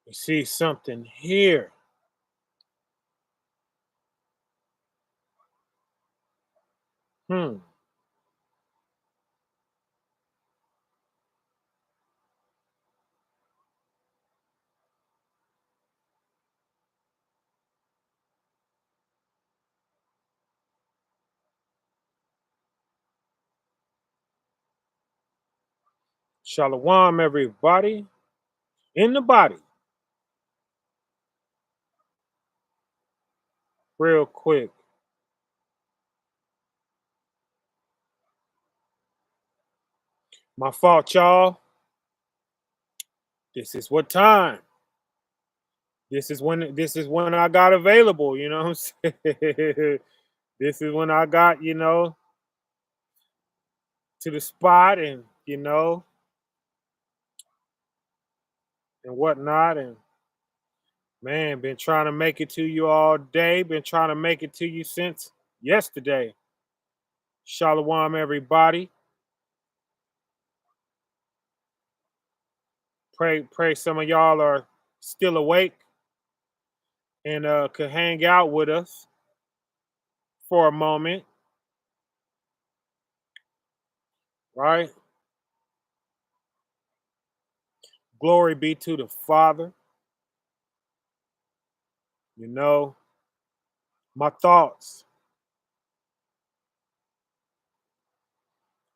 We see something here. Hmm. Shalom, everybody. In the body. Real quick. My fault, y'all. This is what time. This is when I got available, you know what I'm saying? This is when I got, to the spot and and whatnot. And man, been trying to make it to you all day. Been trying to make it to you since yesterday. Shalom, everybody. Pray some of y'all are still awake and could hang out with us for a moment, right? Glory be to the Father. You know, my thoughts.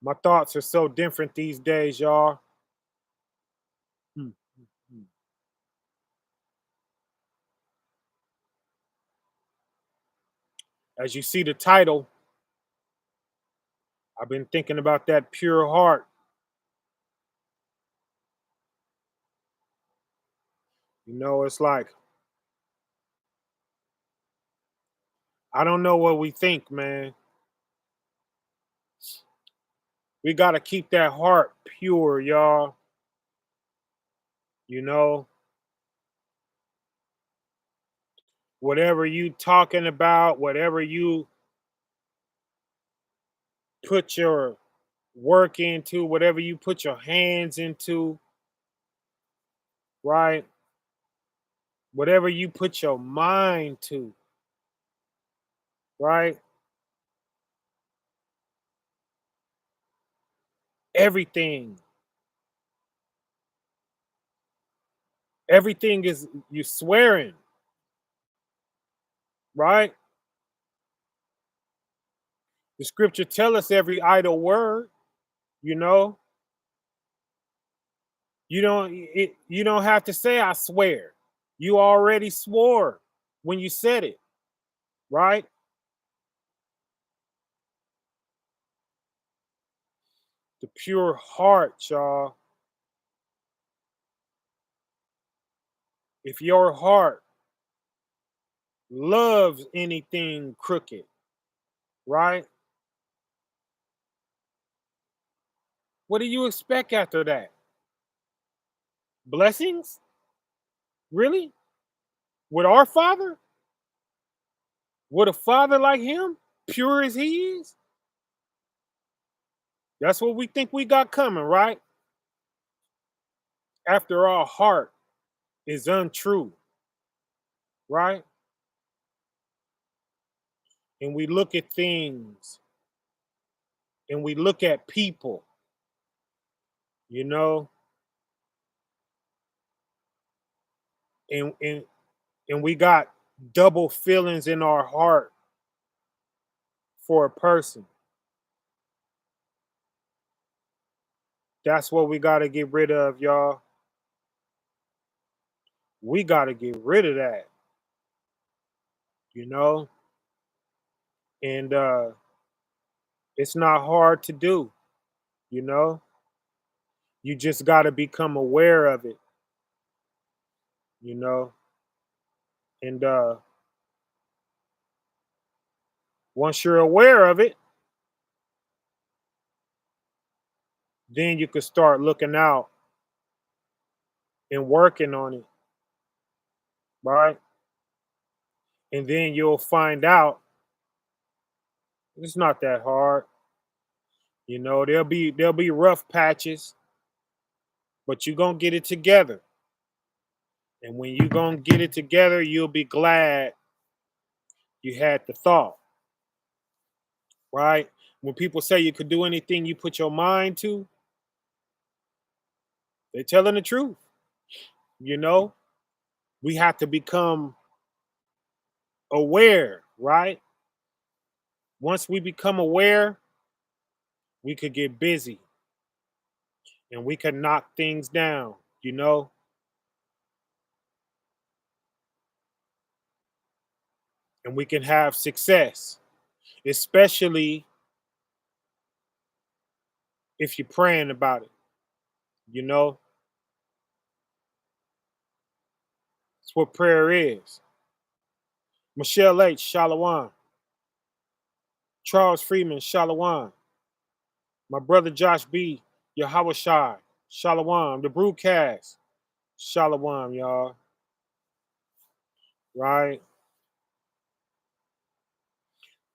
My thoughts are so different these days, y'all. Hmm, hmm, hmm. As you see the title, I've been thinking about that pure heart. It's like, I don't know what we think, man. We got to keep that heart pure, y'all. You know, whatever you talking about, whatever you put your work into, whatever you put your hands into, right? Whatever you put your mind to, right? Everything, everything is you swearing, right? The scripture tell us every idle word, you know. You don't have to say I swear. You already swore when you said it, right? The pure heart, y'all. If your heart loves anything crooked, right? What do you expect after that? Blessings? Really? With our Father? With a Father like Him, pure as He is? That's what we think we got coming, right? After our heart is untrue, right? And we look at things and we look at people, you know, and we got double feelings in our heart for a person. That's what we got to get rid of, y'all. We got to get rid of that, you know, and it's not hard to do, you know. You just got to become aware of it, you know, and once you're aware of it, then you can start looking out and working on it, right? And then you'll find out it's not that hard. There'll be rough patches, but you're gonna get it together. And when you gonna get it together, you'll be glad you had the thought, right? When people say you could do anything you put your mind to, they're telling the truth. You know, we have to become aware, right? Once we become aware, we could get busy and we can knock things down, you know, and we can have success, especially if you're praying about it, you know. It's what prayer is. Michelle H. Shalom. Charles Freeman, Shalom. My brother Josh B. Yahawashai, Shalom. The Brewcast, Shalom, y'all. Right?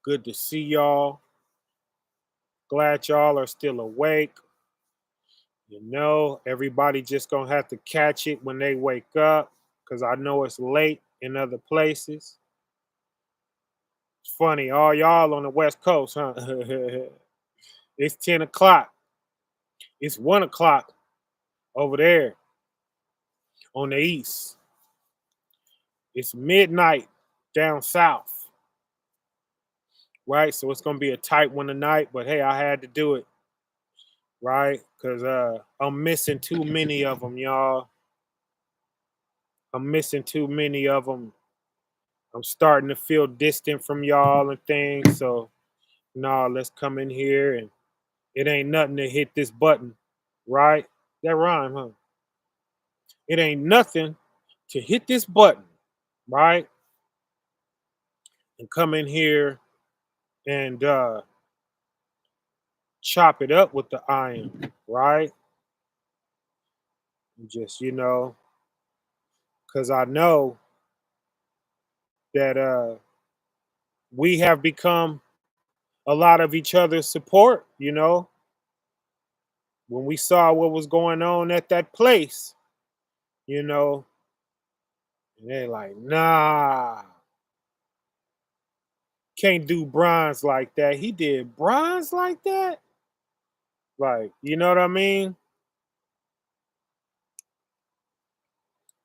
Good to see y'all. Glad y'all are still awake. You know, everybody just gonna have to catch it when they wake up because I know it's late in other places. It's funny, all y'all on the West Coast, huh? It's 10 o'clock. It's 1 o'clock over there on the east. It's midnight down south, right? So it's gonna be a tight one tonight, but hey, I had to do it, right? Because I'm missing too many of them, y'all. I'm missing too many of them. I'm starting to feel distant from y'all and things. So, nah, let's come in here and it ain't nothing to hit this button, right? That rhyme, huh? It ain't nothing to hit this button, right? And come in here and chop it up with the iron, right? And just, because I know that we have become a lot of each other's support, when we saw what was going on at that place, you know, and they're like, nah, can't do bronze like that. He did bronze like that? Like, you know what I mean?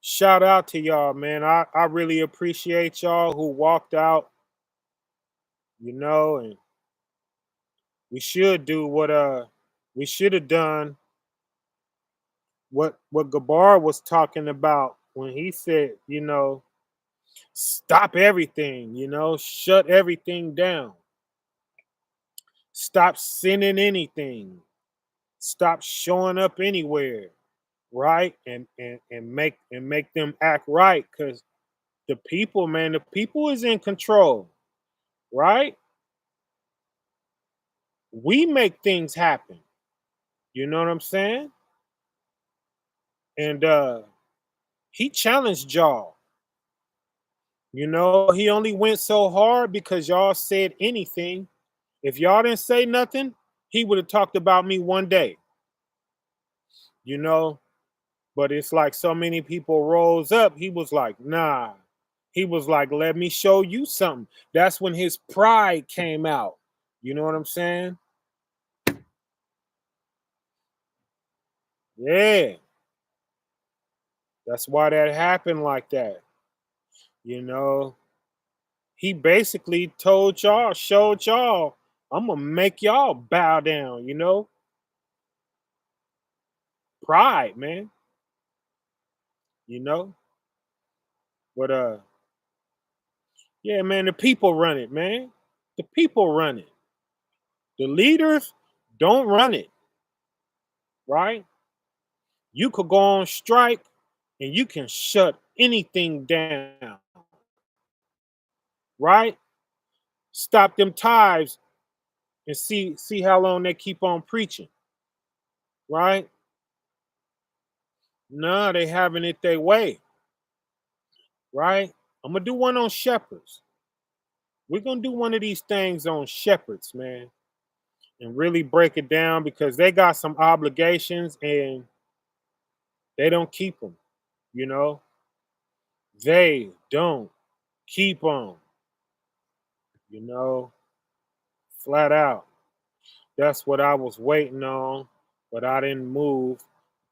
Shout out to y'all, man. I really appreciate y'all who walked out, and we should do what we should have done what Gabar was talking about when he said, stop everything, shut everything down. Stop sending anything. Stop showing up anywhere, right? And make them act right, because the people, man, the people is in control, right? We make things happen. You know what I'm saying? And he challenged y'all. He only went so hard because y'all said anything. If y'all didn't say nothing, he would have talked about me one day. You know, but it's like so many people rose up. He was like, nah. He was like, let me show you something. That's when his pride came out. You know what I'm saying? Yeah. That's why that happened like that. You know, he basically told y'all, showed y'all, I'm gonna make y'all bow down, Pride, man. You know? But yeah, man, the people run it, man. The people run it. The leaders don't run it, right? You could go on strike and you can shut anything down, right? Stop them tithes and see how long they keep on preaching, right? No, they having it their way, right? I'm gonna do one on shepherds. We're gonna do one of these things on shepherds, man, and really break it down because they got some obligations and they don't keep them, you know. They don't. Keep on, you know, flat out. That's what I was waiting on, but I didn't move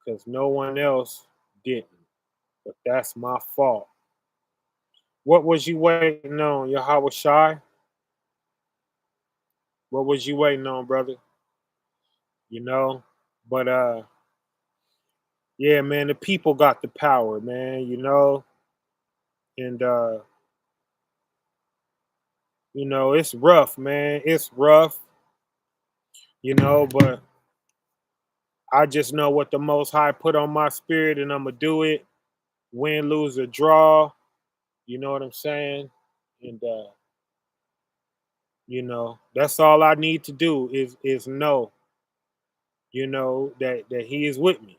because no one else didn't. But that's my fault. What was you waiting on, Yahweh Shai? What was you waiting on, brother? You know? But yeah, man, the people got the power, man, and it's rough, man. It's rough, but I just know what the most high put on my spirit and I'ma do it. Win, lose, or draw. You know what I'm saying? And that's all I need to do is know, that he is with me.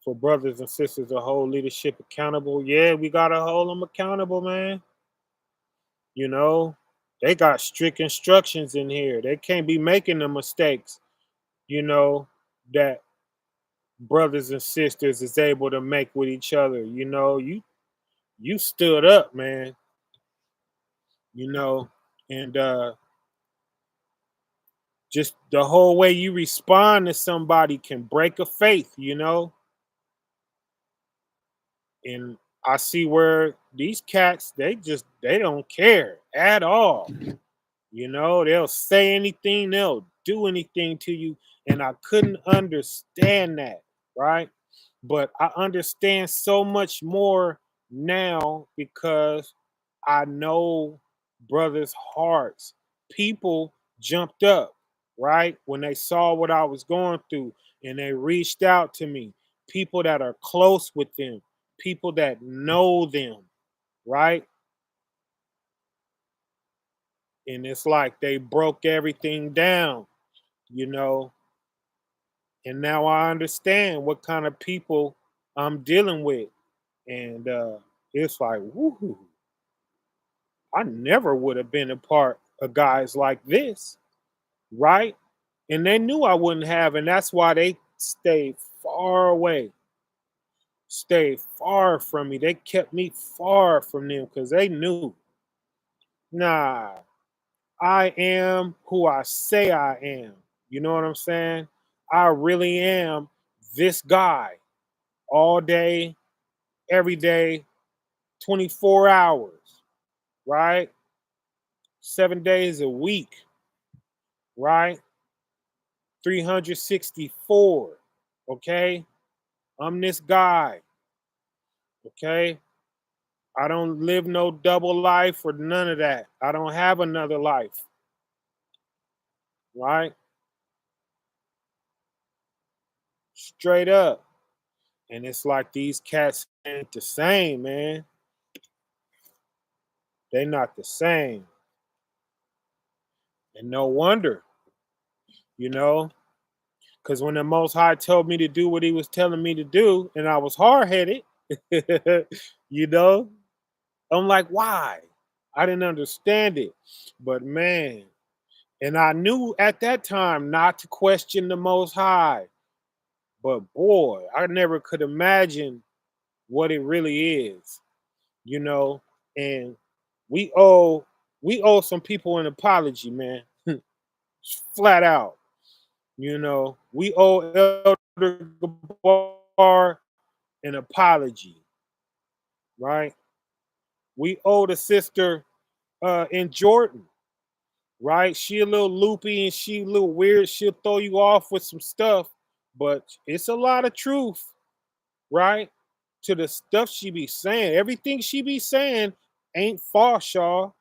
For brothers and sisters to hold leadership accountable. Yeah, we gotta hold them accountable, man. You know, they got strict instructions in here. They can't be making the mistakes, you know, that brothers and sisters is able to make with each other. You stood up, man, you know, and just the whole way you respond to somebody can break a faith. And I see where these cats, they don't care at all. They'll say anything, they'll do anything to you. And I couldn't understand that, right? But I understand so much more now because I know brothers' hearts. People jumped up, right? When they saw what I was going through and they reached out to me. People that are close with them, people that know them, right? And it's like they broke everything down, you know. And now I understand what kind of people I'm dealing with. And it's like, woohoo, I never would have been a part of guys like this, right? And they knew I wouldn't have, and that's why they stayed far away, stayed far from me. They kept me far from them because they knew, nah, I am who I say I am. You know what I'm saying? I really am this guy all day, every day, 24 hours, right? 7 days a week, right? 364. Okay. I'm this guy. Okay. I don't live no double life or none of that. I don't have another life. Right. Straight up. And it's like these cats ain't the same, man. They not the same. And no wonder, you know, because when the Most High told me to do what he was telling me to do, and I was hard headed, you know, I'm like, why? I didn't understand it. But man, and I knew at that time not to question the Most High. But boy, I never could imagine what it really is, you know. And we owe we owe some people an apology, man. Flat out. We owe Elder Gabar an apology, right? We owe the sister in Jordan, right? She a little loopy and she a little weird. She'll throw you off with some stuff, but it's a lot of truth, right? To the stuff she be saying. Everything she be saying ain't false, y'all,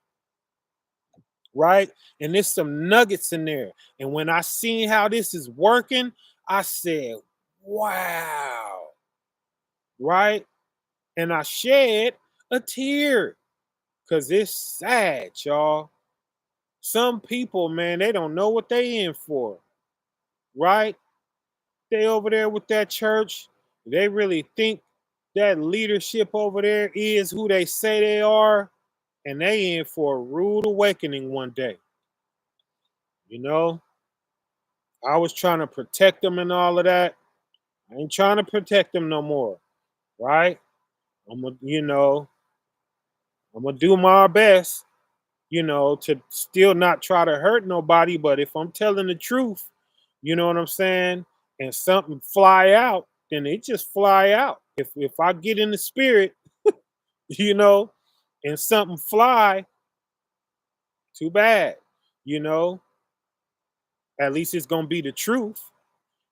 right? And there's some nuggets in there. And when I seen how this is working, I said, wow, right? And I shed a tear because it's sad, y'all. Some people, man, they don't know what they in for, right? They over there with that church. They really think that leadership over there is who they say they are, and they in for a rude awakening one day. You know, I was trying to protect them and all of that. I ain't trying to protect them no more, right? I'm gonna, I'm gonna do my best, to still not try to hurt nobody. But if I'm telling the truth, you know what I'm saying, and something fly out, then it just fly out. If I get in the spirit, you know, and something fly, too bad, you know. At least it's gonna be the truth.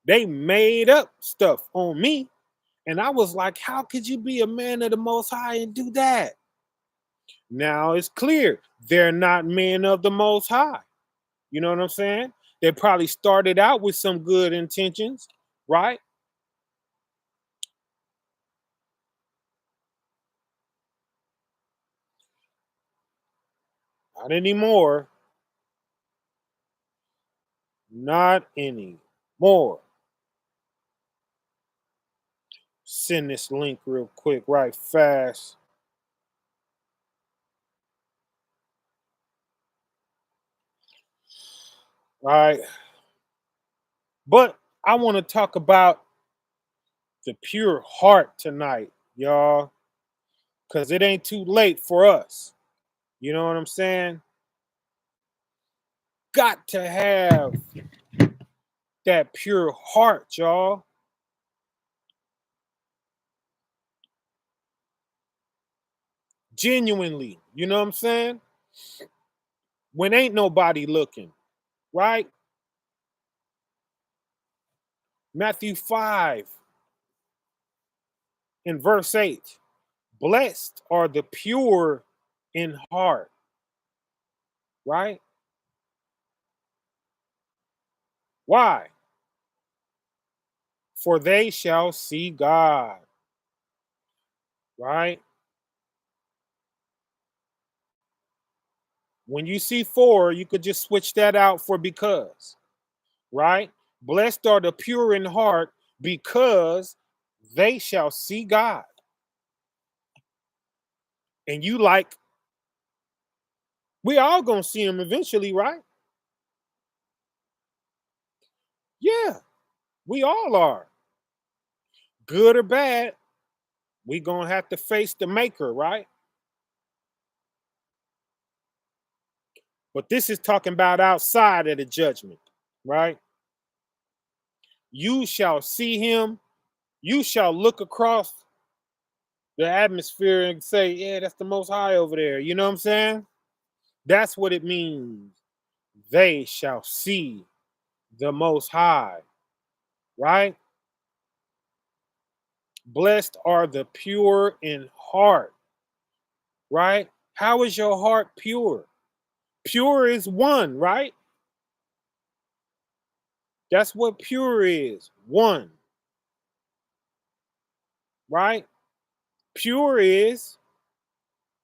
They made up stuff on me. And I was like, how could you be a man of the most high and do that? Now it's clear they're not men of the most high. You know what I'm saying? They probably started out with some good intentions, right? Not anymore. Not anymore. Send this link real quick, right fast. Right. But I want to talk about the pure heart tonight, y'all, because it ain't too late for us. You know what I'm saying? Got to have that pure heart, y'all. Genuinely. You know what I'm saying? When ain't nobody looking, right? Matthew 5 in verse 8. Blessed are the pure in heart, right? Why? For they shall see God, right? When you see for, you could just switch that out for because, right? Blessed are the pure in heart because they shall see God. And you like, we all gonna see him eventually, right? Yeah, we all are. Good or bad, we gonna have to face the maker, right? But this is talking about outside of the judgment, right? You shall see him, you shall look across the atmosphere and say, yeah, that's the most high over there. You know what I'm saying? That's what it means. They shall see the most high, right? Blessed are the pure in heart, right? How is your heart pure? Pure is one, right? That's what pure is, one, right? Pure is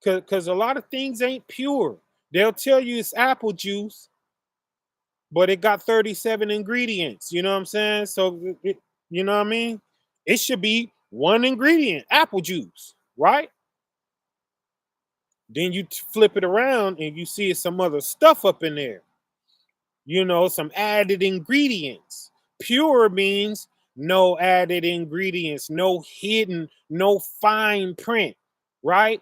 because a lot of things ain't pure. They'll tell you it's apple juice, but it got 37 ingredients. You know what I'm saying? So, you know what I mean? It should be one ingredient, apple juice, right? Then you flip it around and you see some other stuff up in there, some added ingredients. Pure means no added ingredients, no hidden, no fine print, right?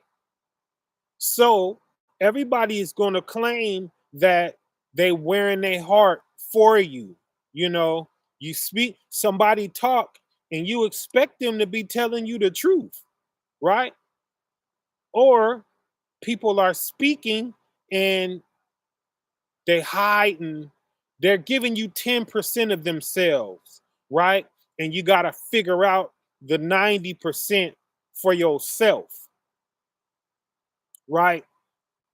So everybody is going to claim that they wearing their heart for you. You know, you speak, somebody talk, and you expect them to be telling you the truth, right? Or people are speaking and they hide and they're giving you 10% of themselves, right? And you got to figure out the 90% for yourself, right?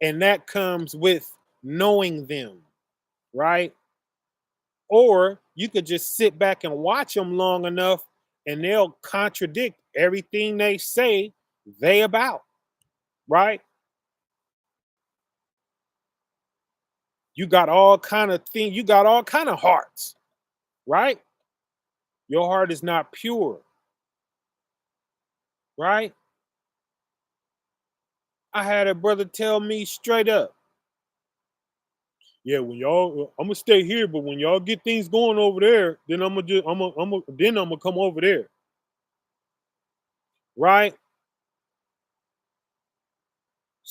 And that comes with knowing them, right? Or you could just sit back and watch them long enough and they'll contradict everything they say they about, right? You got all kind of things, you got all kind of hearts, right? Your heart is not pure, right? I had a brother tell me straight up, yeah, when y'all, I'm gonna stay here, but when y'all get things going over there, then then I'm gonna come over there, right?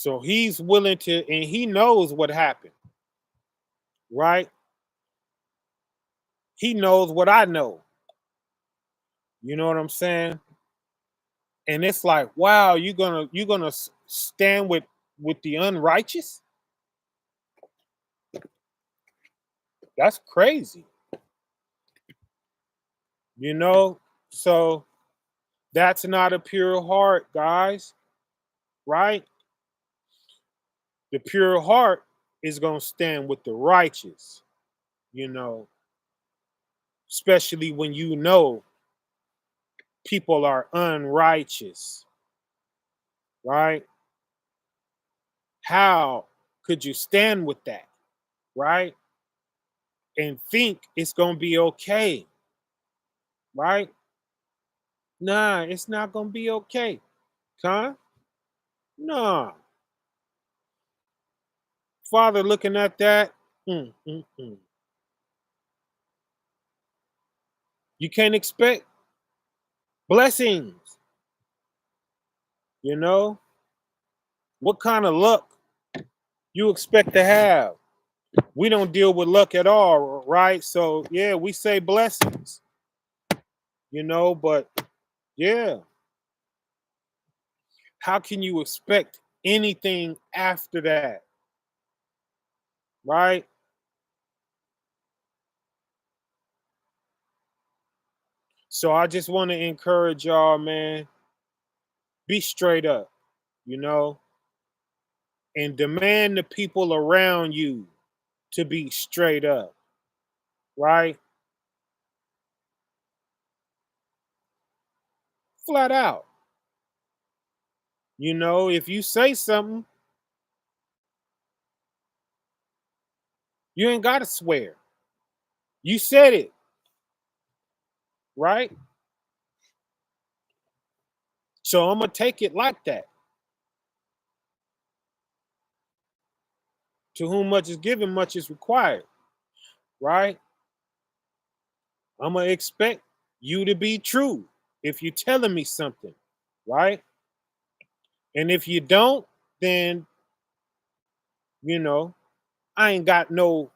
So he's willing to, and he knows what happened, right? He knows what I know. You know what I'm saying? And it's like, wow, you're gonna stand with the unrighteous? That's crazy. You know? So that's not a pure heart, guys, right? The pure heart is gonna stand with the righteous, you know, especially when you know people are unrighteous, right? How could you stand with that, right? And think it's gonna be okay, right? Nah, it's not gonna be okay. Huh? Nah. Father looking at that. mm, mm, mm. You can't expect blessings, you know? What kind of luck you expect to have? We don't deal with luck at all, right? So yeah, we say blessings, but yeah, how can you expect anything after that, right? So I just want to encourage y'all, man, be straight up, you know, and demand the people around you to be straight up, right? Flat out. If you say something, you ain't got to swear. You said it, right? So I'm going to take it like that. To whom much is given, much is required, right? I'm going to expect you to be true if you're telling me something, right? And if you don't, then, you know, I ain't got no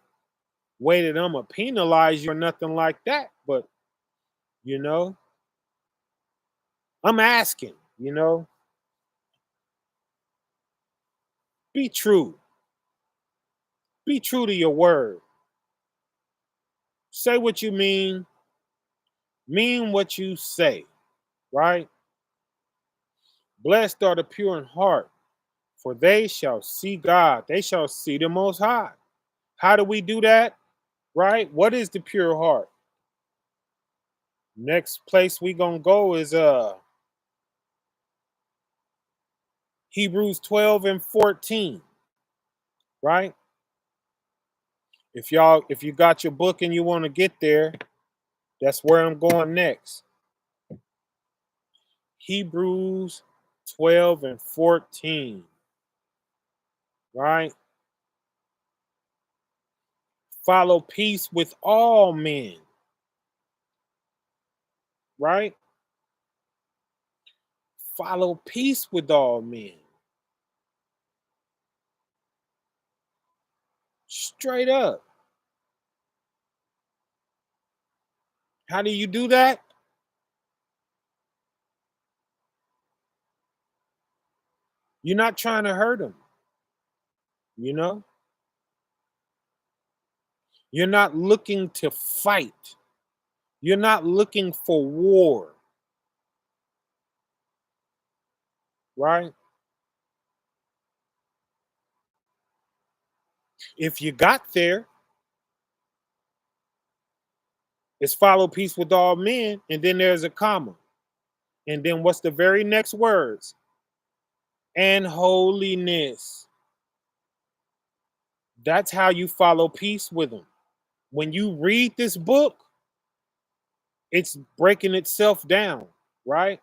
way that I'm going to penalize you or nothing like that. But, you know, I'm asking, be true. Be true to your word. Say what you mean what you say, right? Blessed are the pure in heart, for they shall see God. They shall see the Most High. How do we do that? Right? What is the pure heart? Next place we gonna go is Hebrews 12 and 14. Right? If you got your book and you want to get there, that's where I'm going next. Hebrews 12 and 14. Right? Follow peace with all men. Right? Follow peace with all men. Straight up. How do you do that? You're not trying to hurt them, you know? You're not looking to fight. You're not looking for war, right? If you got there, it's follow peace with all men, and then there's a comma. And then what's the very next words? And holiness. That's how you follow peace with them. When you read this book, it's breaking itself down, right?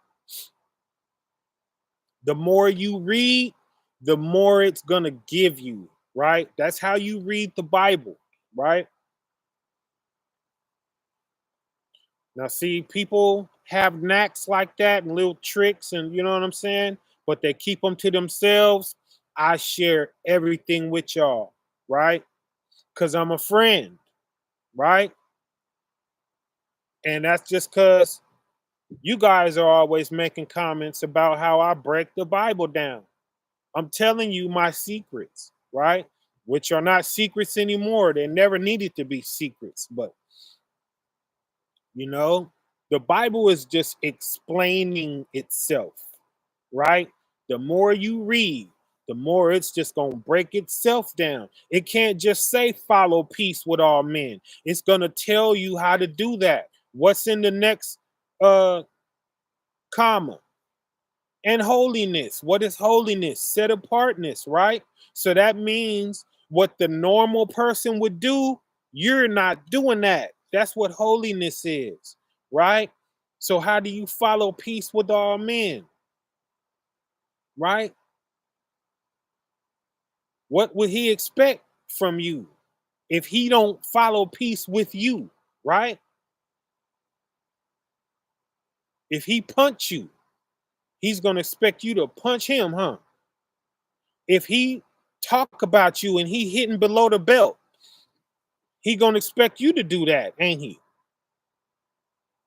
The more you read, the more it's going to give you, right? That's how you read the Bible, right? Now, see, people have knacks like that and little tricks, and you know what I'm saying? But they keep them to themselves. I share everything with y'all, right? Because I'm a friend, right? And that's just because you guys are always making comments about how I break the Bible down. I'm telling you my secrets, right? Which are not secrets anymore. They never needed to be secrets. But, you know, the Bible is just explaining itself, right? The more you read, the more it's just going to break itself down. It can't just say follow peace with all men. It's going to tell you how to do that. What's in the next uh comma? And holiness. What is holiness? Set apartness, right? So that means what the normal person would do, you're not doing that. That's what holiness is, right? So how do you follow peace with all men, right? What would he expect from you if he don't follow peace with you, right? If he punch you, he's going to expect you to punch him, huh? If he talk about you and he hitting below the belt, he gonna expect you to do that, ain't he?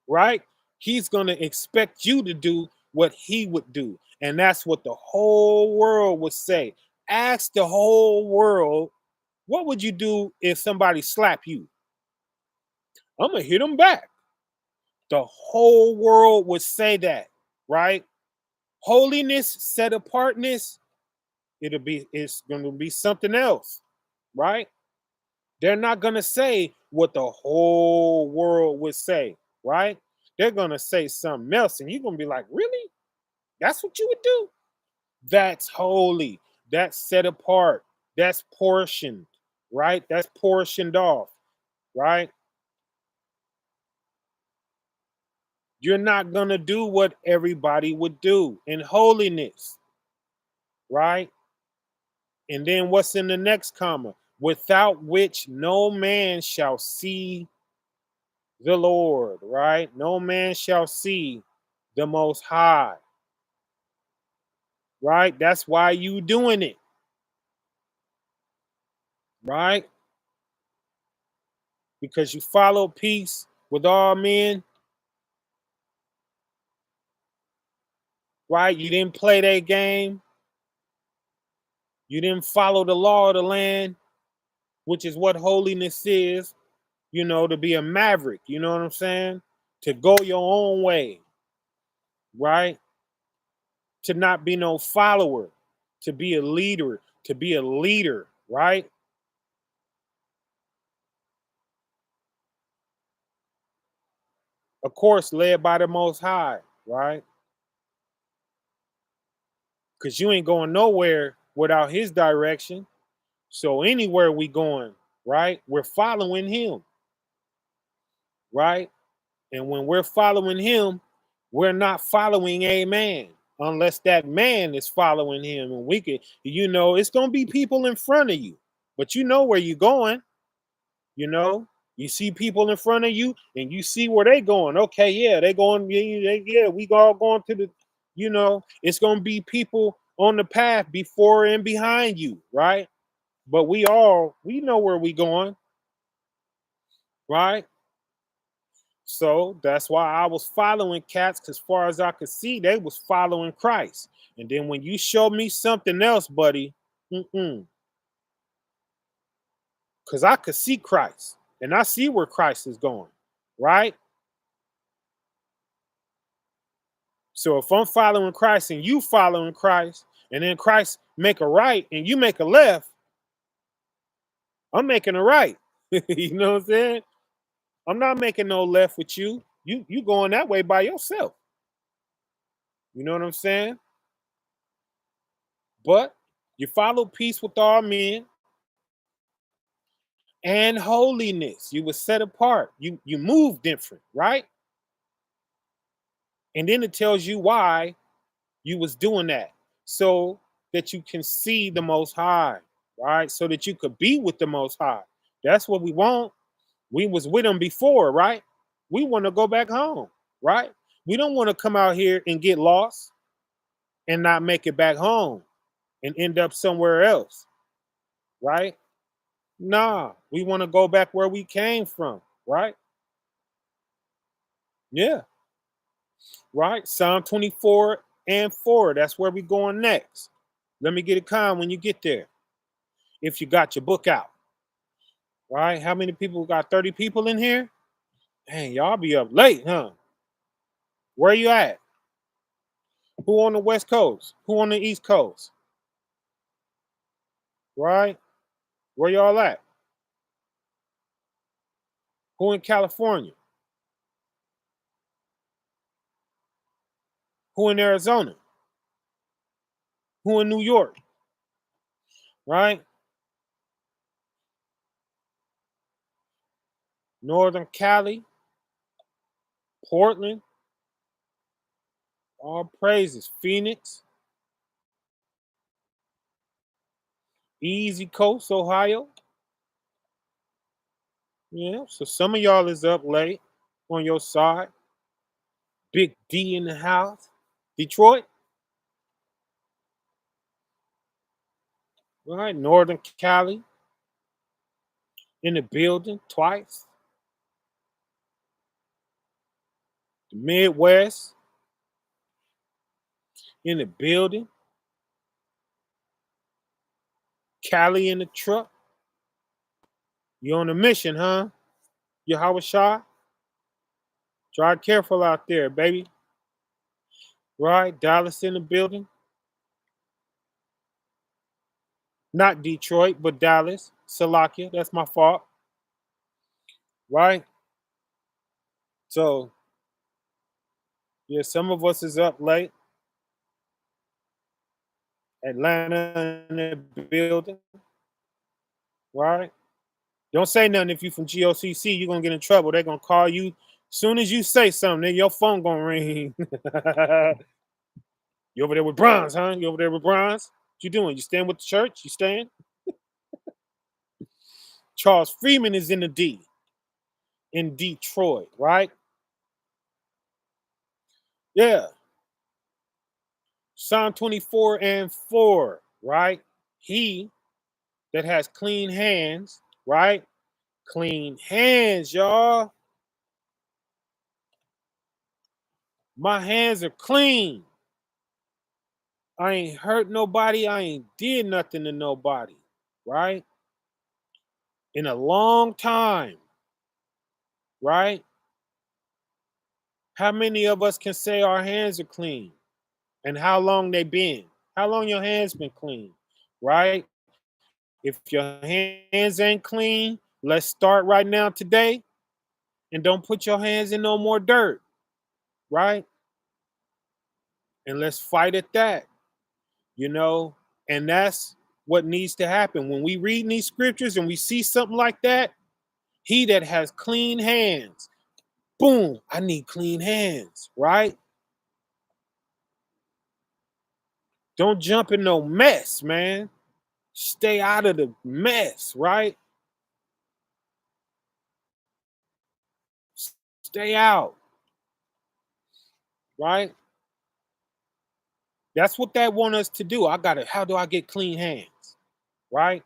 Right? He's gonna expect you to do what he would do. And that's what the whole world would say. Ask the whole world, what would you do if somebody slap you? I'm gonna hit them back. The whole world would say that, right? Holiness, set apartness, it's gonna be something else, right? They're not going to say what the whole world would say, right? They're going to say something else. And you're going to be like, really? That's what you would do? That's holy. That's set apart. That's portioned, right? That's portioned off, right? You're not going to do what everybody would do in holiness, right? And then what's in the next comma? Without which no man shall see the Lord, right? No man shall see the Most High, right? That's why you doing it, right? Because you follow peace with all men, right? You didn't play that game. You didn't follow the law of the land, which is what holiness is, to be a maverick, you know what I'm saying? To go your own way, right? To not be no follower, to be a leader, right? Of course, led by the Most High, right? Because you ain't going nowhere without his direction. So anywhere we going, right? We're following him, right? And when we're following him, we're not following a man unless that man is following him. And we could, it's gonna be people in front of you, but you know where you're going, you know. You see people in front of you and you see where they going. Okay, yeah, they going, yeah, we all going to the, it's gonna be people on the path before and behind you, right? But we know where we going, right? So that's why I was following cats, because far as I could see, they was following Christ. And then when you show me something else, buddy, because I could see Christ and I see where Christ is going, right? So if I'm following Christ and you following Christ, and then Christ make a right and you make a left, I'm making a right. You know what I'm saying? I'm not making no left with you. You going that way by yourself. You know what I'm saying? But you follow peace with all men and holiness. You were set apart. You move different, right? And then it tells you why you was doing that. So that you can see the Most High, right? So that you could be with the Most High. That's what we want. We was with him before, right? We want to go back home, right? We don't want to come out here and get lost and not make it back home. and end up somewhere else, right? Nah, we want to go back where we came from, right? Yeah, right. Psalm 24 and 4. That's where we going next. Let me get it calm when you get there. If you got your book out, right? How many people got 30 people in here? Dang, y'all be up late, huh? Where you at? Who on the West Coast? Who on the East Coast? Right? Where y'all at? Who in California? Who in Arizona? Who in New York? Right? Northern Cali, Portland, all praises. Phoenix, Easy Coast, Ohio. Yeah, so some of y'all is up late on your side. Big D in the house. Detroit, right? Northern Cali in the building twice. The Midwest in the building. Cali in the truck. You on a mission, huh? You Howard Shaw? Drive careful out there, baby. Right? Dallas in the building. Not Detroit, but Dallas. Salakia. That's my fault. Right? So, yeah, some of us is up late. Atlanta in the building. Right? Don't say nothing if you from GOCC. You're going to get in trouble. They're going to call you. Soon as you say something, then your phone going to ring. You over there with Bronze, huh? You over there with Bronze? What you doing? You staying with the church? You staying? Charles Freeman is in the D in Detroit, right? Yeah. Psalm 24 and 4, right? He that has clean hands, right? Clean hands, y'all. My hands are clean. I ain't hurt nobody. I ain't did nothing to nobody, right? In a long time, right? How many of us can say our hands are clean? And how long they been? How long your hands been clean, right? If your hands ain't clean, let's start right now today and don't put your hands in no more dirt, right? And let's fight at that, you know? And that's what needs to happen. When we read these scriptures and we see something like that, he that has clean hands, boom, I need clean hands, right? Don't jump in no mess, man. Stay out of the mess, right? Stay out, right? That's what that want us to do. How do I get clean hands? Right?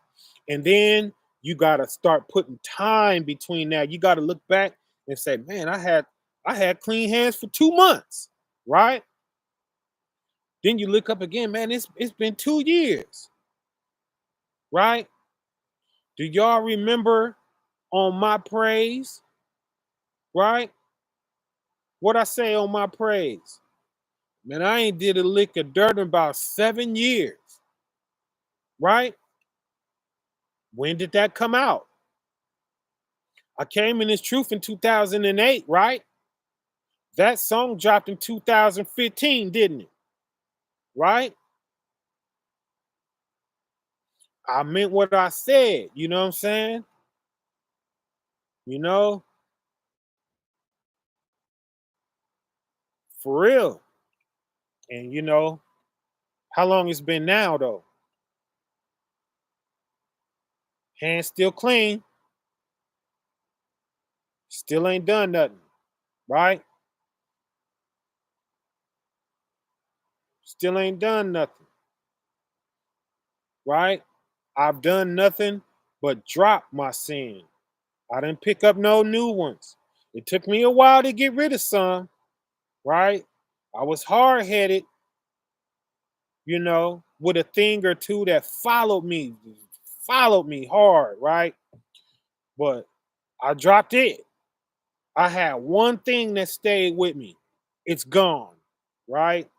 And then you gotta start putting time between that. You gotta look back and say, man, I had clean hands for 2 months, right? Then you look up again, man, it's been 2 years, right? Do y'all remember on my praise, right? What I say on my praise? Man, I ain't did a lick of dirt in about 7 years, right? When did that come out? I came in this truth in 2008, right? That song dropped in 2015, didn't it? Right? I meant what I said. You know what I'm saying? You know, for real. And how long it's been now though? Hands still clean, still ain't done nothing, right? Still ain't done nothing. right? I've done nothing but drop my sin. I didn't pick up no new ones. It took me a while to get rid of some, right? I was hard headed, with a thing or two that followed me hard, right? But I dropped it. I had one thing that stayed with me. It's gone, right?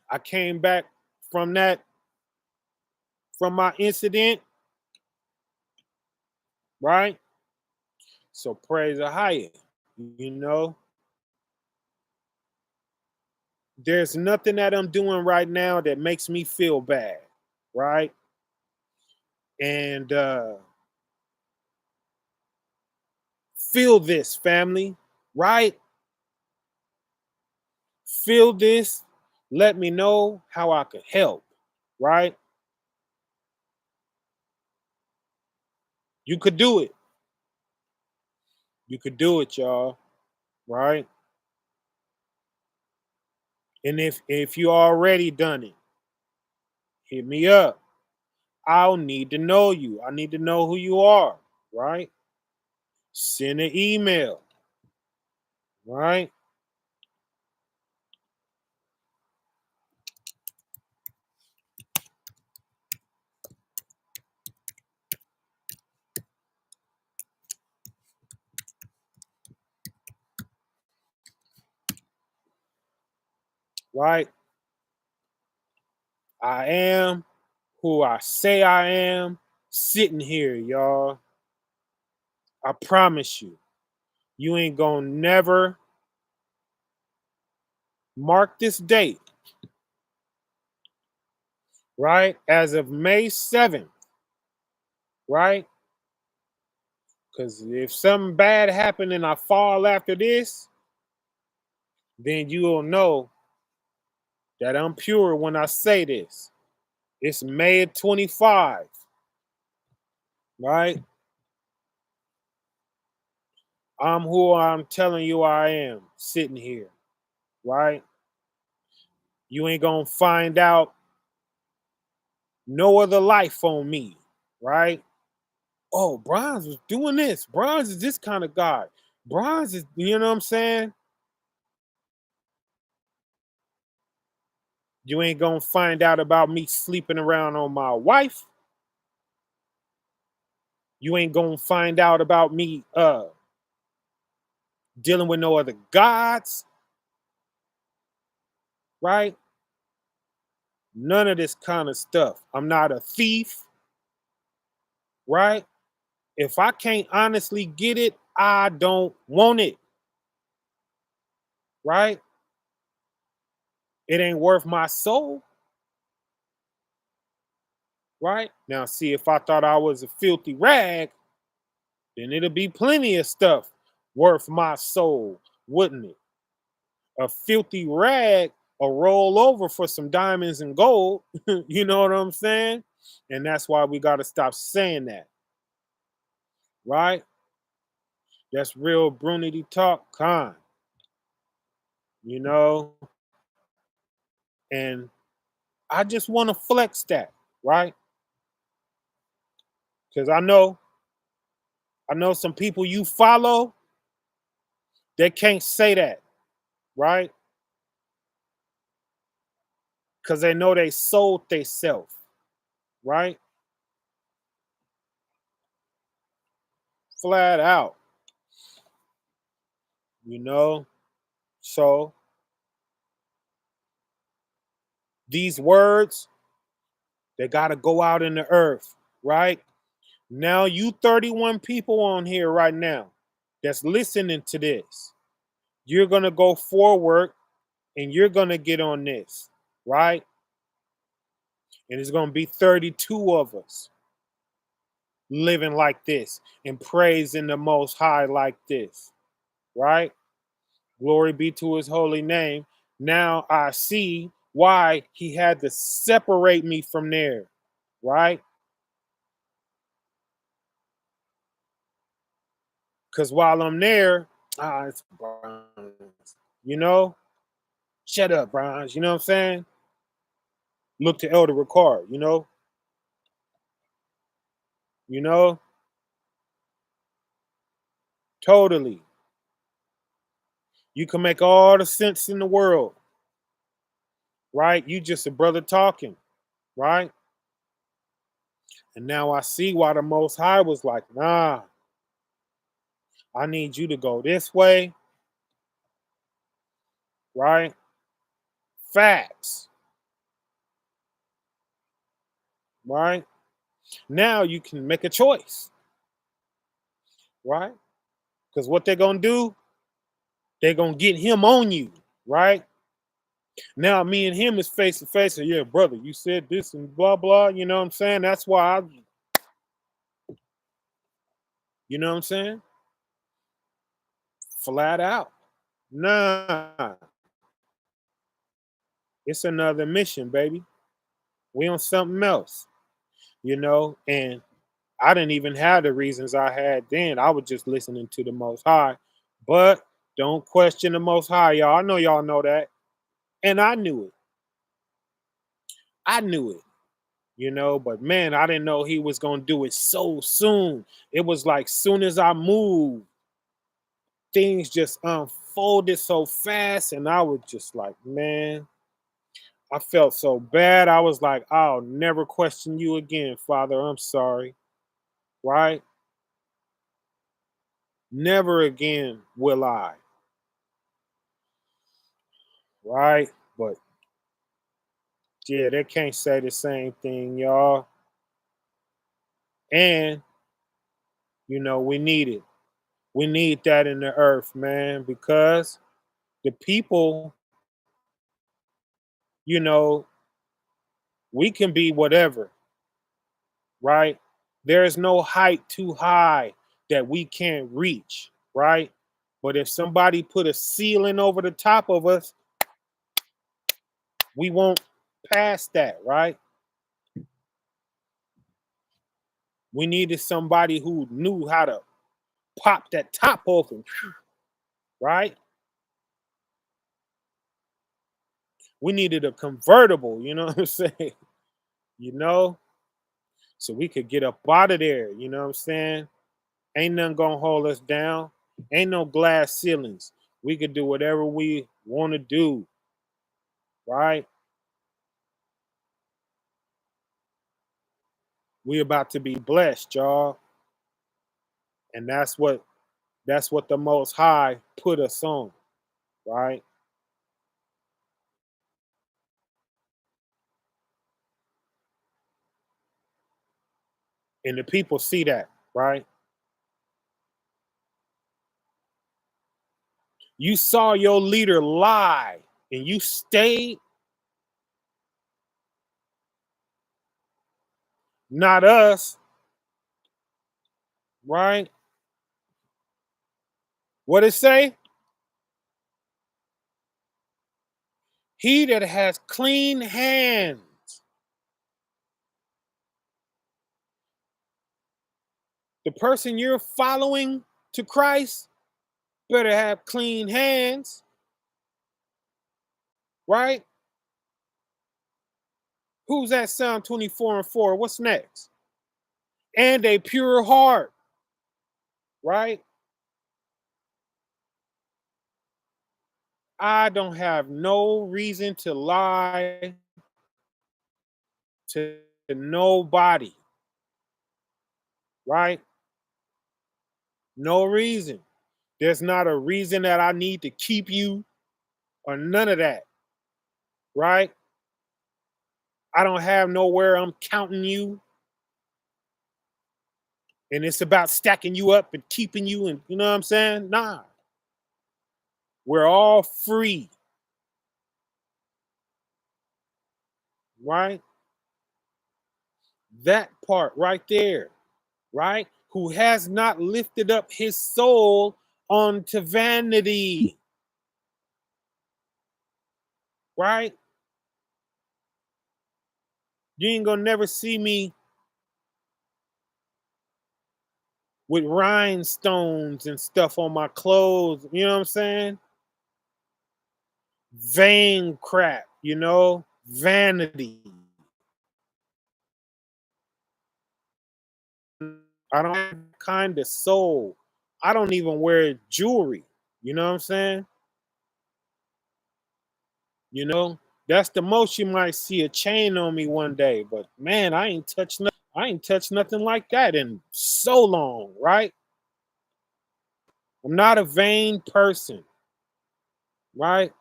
I came back from from my incident, right? So praise the higher. You know, there's nothing that I'm doing right now that makes me feel bad, right? And feel this, family, right? Feel this. Let me know how I could help, right? You could do it. You could do it, y'all, right? And if you already done it, hit me up. I'll need to know you. I need to know who you are, right? Send an email, right? Right? I am who I say I am sitting here, y'all. I promise you, you ain't gonna never mark this date, right? As of May 7th, right? Because if something bad happened and I fall after this, then you'll know that I'm pure when I say this. It's May 25, right? I'm who I'm telling you I am sitting here, right? You ain't gonna find out no other life on me, right? Oh, Bronze was doing this. Bronze is this kind of guy. Bronze is, you know what I'm saying? You ain't gonna find out about me sleeping around on my wife. You ain't gonna find out about me dealing with no other gods, right? None of this kind of stuff. I'm not a thief, right? If I can't honestly get it, I don't want it, right? It ain't worth my soul, right? Now, see, if I thought I was a filthy rag, then it'll be plenty of stuff worth my soul, wouldn't it? A filthy rag will roll over for some diamonds and gold. You know what I'm saying? And that's why we got to stop saying that, right? That's real Brunity talk, con, you know? And I just want to flex that, right? Because I know some people you follow, they can't say that, right? Because they know they sold they self, right? Flat out, you know? So these words, they got to go out in the earth, right? Now, you 31 people on here right now that's listening to this, you're going to go forward and you're going to get on this, right? And it's going to be 32 of us living like this and praising the Most High like this, right? Glory be to his holy name. Now I see why he had to separate me from there, right? Because while I'm there, it's Bronze, you know? Shut up, Bronze. You know what I'm saying? Look to Elder Ricard, you know, totally. You can make all the sense in the world, right? You just a brother talking, right? And now I see why the Most High was like, nah, I need you to go this way, right? Facts, right? Now you can make a choice, right? Because what they're going to do, they're going to get him on you, right? Now me and him is face to face. And yeah, brother, you said this and blah, blah. You know what I'm saying? That's why you know what I'm saying? Flat out. Nah, it's another mission, baby. We on something else, and I didn't even have the reasons I had then. I was just listening to the Most High. But don't question the Most High, y'all. I know y'all know that. And I knew it. I knew it, but man, I didn't know he was going to do it so soon. It was like soon as I moved, things just unfolded so fast. And I was just like, man, I felt so bad. I was like, I'll never question you again, Father. I'm sorry. Right? Never again will I. Right? But yeah, they can't say the same thing, y'all. And, we need it. We need that in the earth, man, because the people, you know, we can be whatever, right? There is no height too high that we can't reach, right? But if somebody put a ceiling over the top of us, we won't pass that, right? We needed somebody who knew how to pop that top open, right? We needed a convertible, you know what I'm saying? You know, so we could get up out of there, you know what I'm saying? Ain't nothing gonna hold us down. Ain't no glass ceilings. We could do whatever we want to do, right? We about to be blessed, y'all. And that's what the most high put us on, right? And the people see that, right? You saw your leader lie and you stayed, not us, right? What it say? He that has clean hands. The person you're following to Christ better have clean hands, right? Who's that? Psalm 24:4. What's next? And a pure heart, right? I don't have no reason to lie to nobody, right? No reason. There's not a reason that I need to keep you or none of that, right? I don't have nowhere I'm counting you. And it's about stacking you up and keeping you, and you know what I'm saying? Nah, we're all free, right? That part right there, right? Who has not lifted up his soul onto vanity, right? You ain't gonna never see me with rhinestones and stuff on my clothes. You know what I'm saying? Vain crap, vanity. I don't have that kind of soul. I don't even wear jewelry. You know what I'm saying? You know, that's the most you might see a chain on me one day. But man, I ain't touched nothing like that in so long, right? I'm not a vain person, right?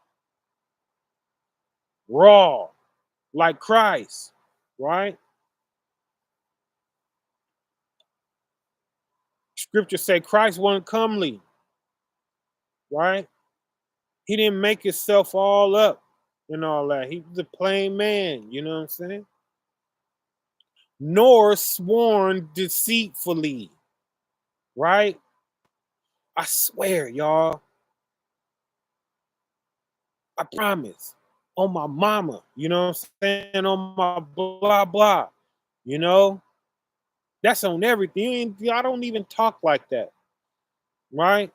Raw, like Christ, right? Scripture say Christ wasn't comely, right? He didn't make himself all up and all that. He was a plain man, you know what I'm saying? Nor sworn deceitfully, right? I swear, y'all, I promise. On my mama, you know what I'm saying? On my blah blah, you know? That's on everything. I don't even talk like that, right?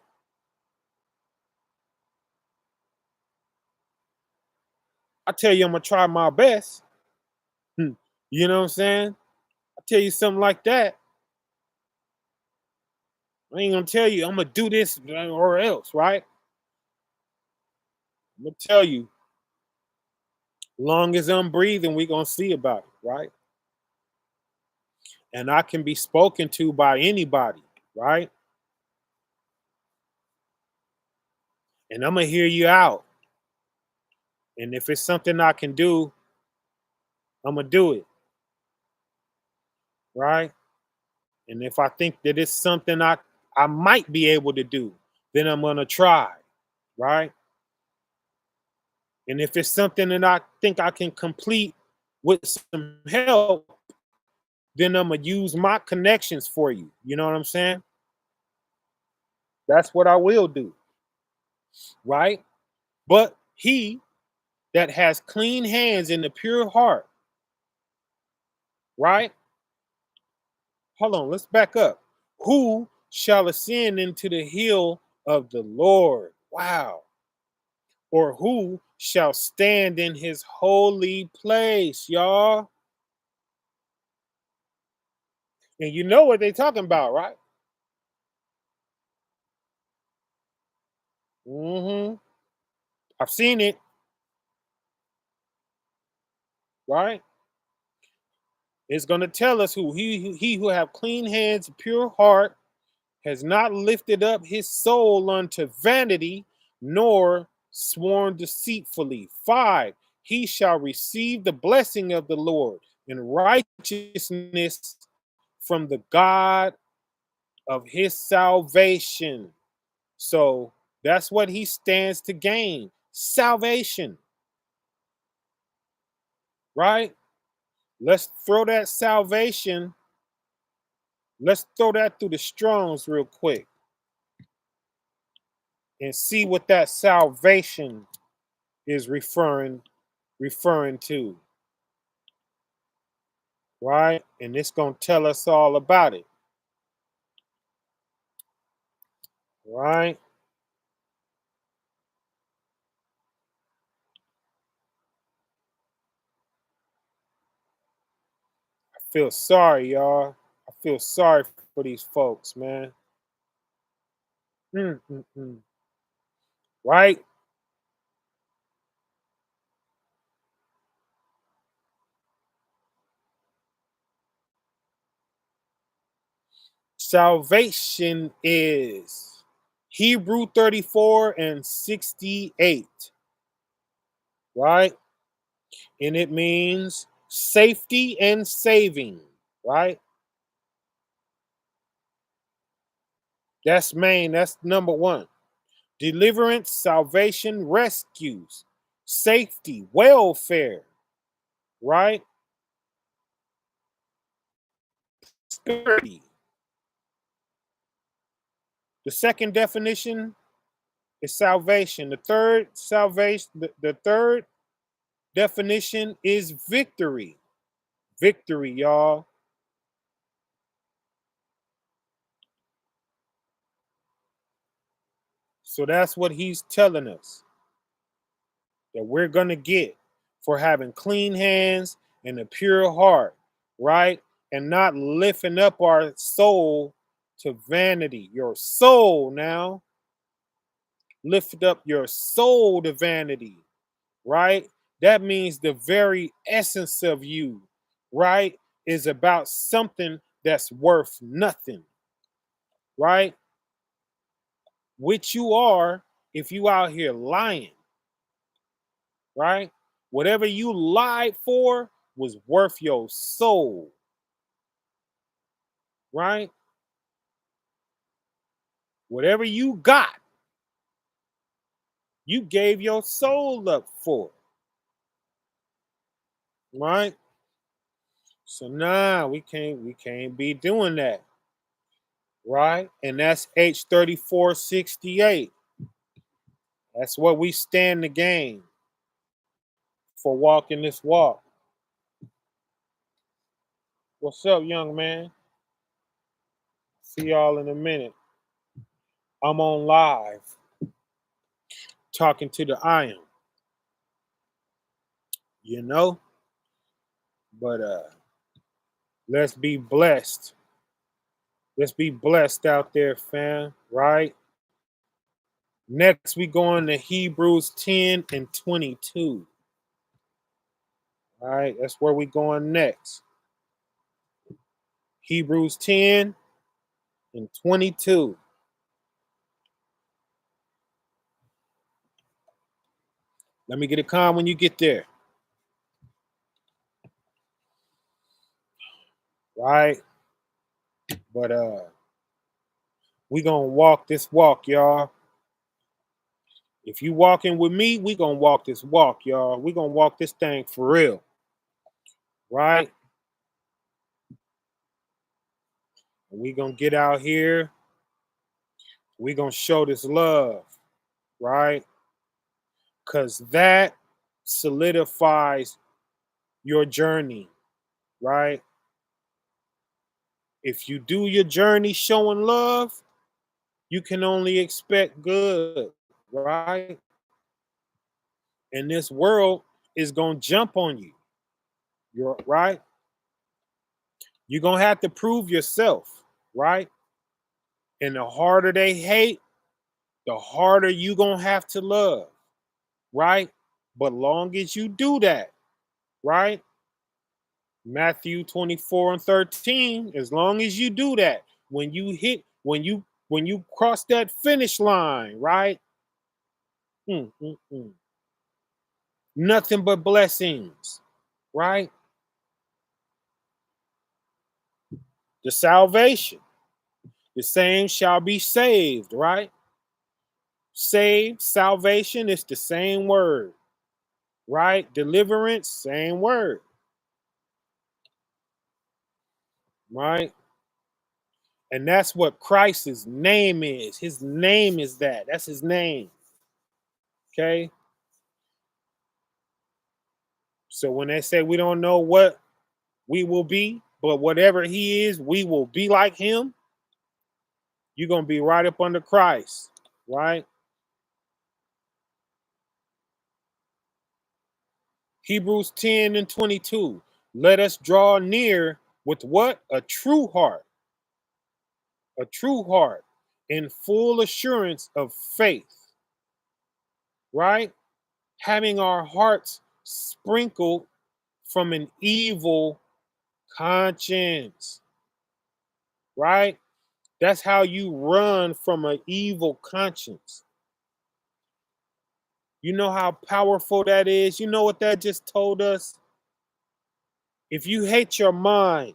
I tell you I'm gonna try my best. Hmm. You know what I'm saying? I tell you something like that. I ain't gonna tell you I'm gonna do this or else, right? I'm gonna tell you, long as I'm breathing, we gonna see about it, right? And I can be spoken to by anybody, right? And I'm gonna hear you out. And if it's something I can do, I'm gonna do it, right? And if I think that it's something I might be able to do, then I'm gonna try, right? And if it's something that I think I can complete with some help, then I'm gonna use my connections for you. You know what I'm saying? That's what I will do, right? But he that has clean hands and a pure heart, right? Hold on, let's back up. Who shall ascend into the hill of the Lord? Wow. Or who shall stand in his holy place, y'all? And you know what they're talking about, right? Mm-hmm. I've seen it, right? It's going to tell us who he who have clean hands, pure heart, has not lifted up his soul unto vanity, nor sworn deceitfully. 5. He shall receive the blessing of the Lord and righteousness from the God of his salvation. So that's what he stands to gain, salvation, right? Let's throw that salvation, let's throw that through the Strongs real quick and see what that salvation is referring to, right? And it's going to tell us all about it, right? I feel sorry, y'all. I feel sorry for these folks, man. Mm-mm-mm. Right? Salvation is Hebrew 34 and 68, right? And it means safety and saving, right? That's main, that's number one. Deliverance, salvation, rescues, safety, welfare, right? Security. The second definition is salvation. The third definition is victory. Victory, y'all. So that's what he's telling us that we're going to get for having clean hands and a pure heart, right? and not lifting up our soul to vanity. Your soul now, lift up your soul to vanity, right? That means the very essence of you, right, is about something that's worth nothing, right? Which you are if you out here lying, right? Whatever you lied for was worth your soul, right? Whatever you got, you gave your soul up for, right? So nah, we can't be doing that, right? And that's H3468. That's what we stand to gain for walking this walk. What's up, young man? See y'all in a minute. I'm on live talking to the iron, you know? But let's be blessed. Let's be blessed out there, fam, right? Next, we go on to Hebrews 10 and 22. All right, that's where we going next. Hebrews 10 and 22. Let me get a calm when you get there. Right? But we gonna walk this walk, y'all. If you walking with me, we gonna walk this walk, y'all. We gonna walk this thing for real. Right? And we gonna get out here. We gonna show this love, right? Cause that solidifies your journey, right? If you do your journey showing love, you can only expect good, right? And this world is gonna jump on you. You're right. You're gonna have to prove yourself, right? And the harder they hate, the harder you gonna have to love, right? But long as you do that, right? Matthew 24 and 13, as long as you do that, when you cross that finish line, right? Mm, mm, mm. Nothing but blessings, right? The salvation. The same shall be saved, right? Saved, salvation is the same word, right? Deliverance, same word, right? And that's what Christ's name is. His name is that. That's his name. Okay. So when they say we don't know what we will be, but whatever he is, we will be like him, you're going to be right up under Christ, right? Hebrews 10 and 22. Let us draw near with what? A true heart in full assurance of faith, right? Having our hearts sprinkled from an evil conscience, right? That's how you run from an evil conscience. You know how powerful that is? You know what that just told us? If you hate your mind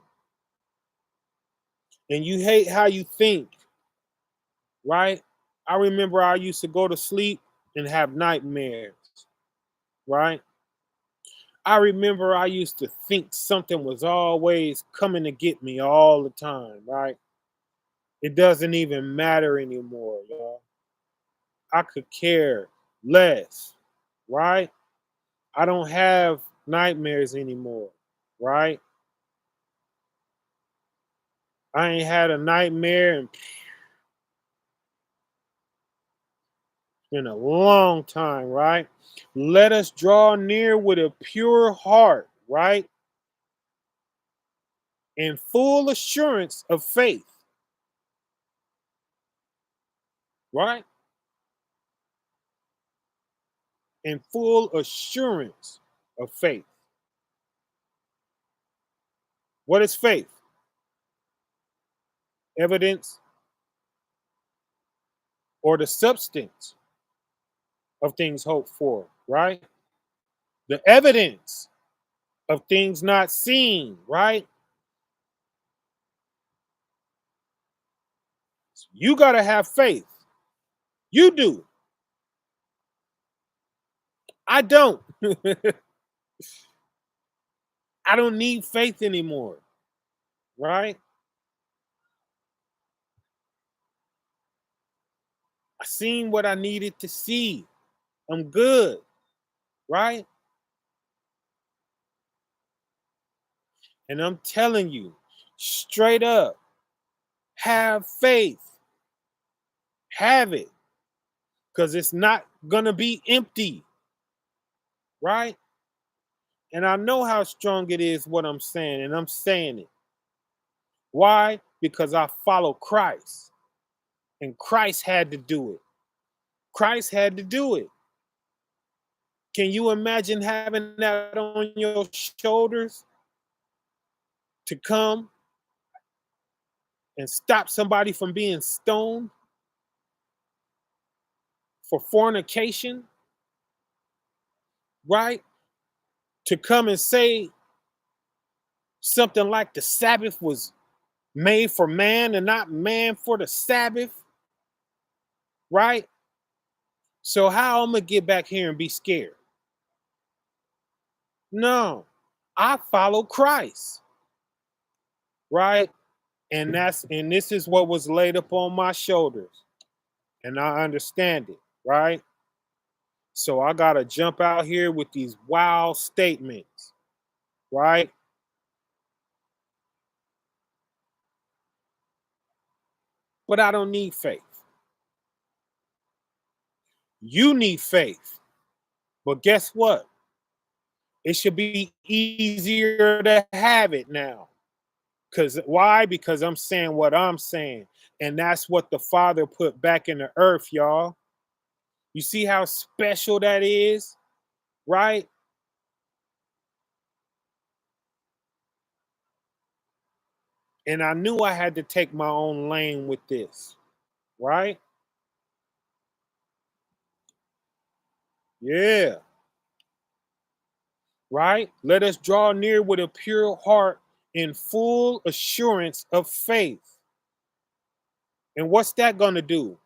and you hate how you think, right? I remember I used to go to sleep and have nightmares, right? I remember I used to think something was always coming to get me all the time, right? It doesn't even matter anymore, y'all. I could care less, right? I don't have nightmares anymore, right? I ain't had a nightmare in a long time, right? Let us draw near with a pure heart, right? in full assurance of faith, right? In full assurance of faith. What is faith? Evidence or the substance of things hoped for, right? The evidence of things not seen, right? You got to have faith. You do. I don't. I don't need faith anymore, right? I seen what I needed to see. I'm good, right? And I'm telling you, straight up, have faith. Have it. Because it's not going to be empty, right? And I know how strong it is what I'm saying, and I'm saying it. Why? Because I follow Christ, and Christ had to do it. Christ had to do it. Can you imagine having that on your shoulders to come and stop somebody from being stoned for fornication, right? To come and say something like the Sabbath was made for man and not man for the Sabbath, right? So how I'm gonna get back here and be scared? No, I follow Christ, right? And this is what was laid upon my shoulders, and I understand it, right? So I gotta jump out here with these wild statements, right? But I don't need faith. You need faith. But guess what? It should be easier to have it now. Because why? Because I'm saying what I'm saying. And that's what the Father put back in the earth, y'all. You see how special that is, right? And I knew I had to take my own lane with this, right? Yeah, right? Let us draw near with a pure heart in full assurance of faith. And what's that going to do?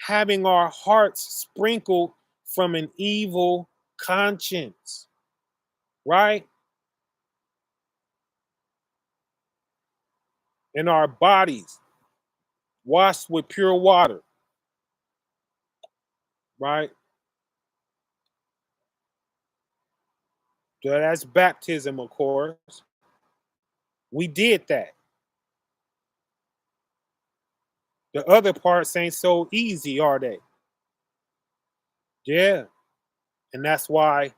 Having our hearts sprinkled from an evil conscience, right? And our bodies washed with pure water, right? So that's baptism, of course. We did that. The other parts ain't so easy, are they? Yeah. And that's why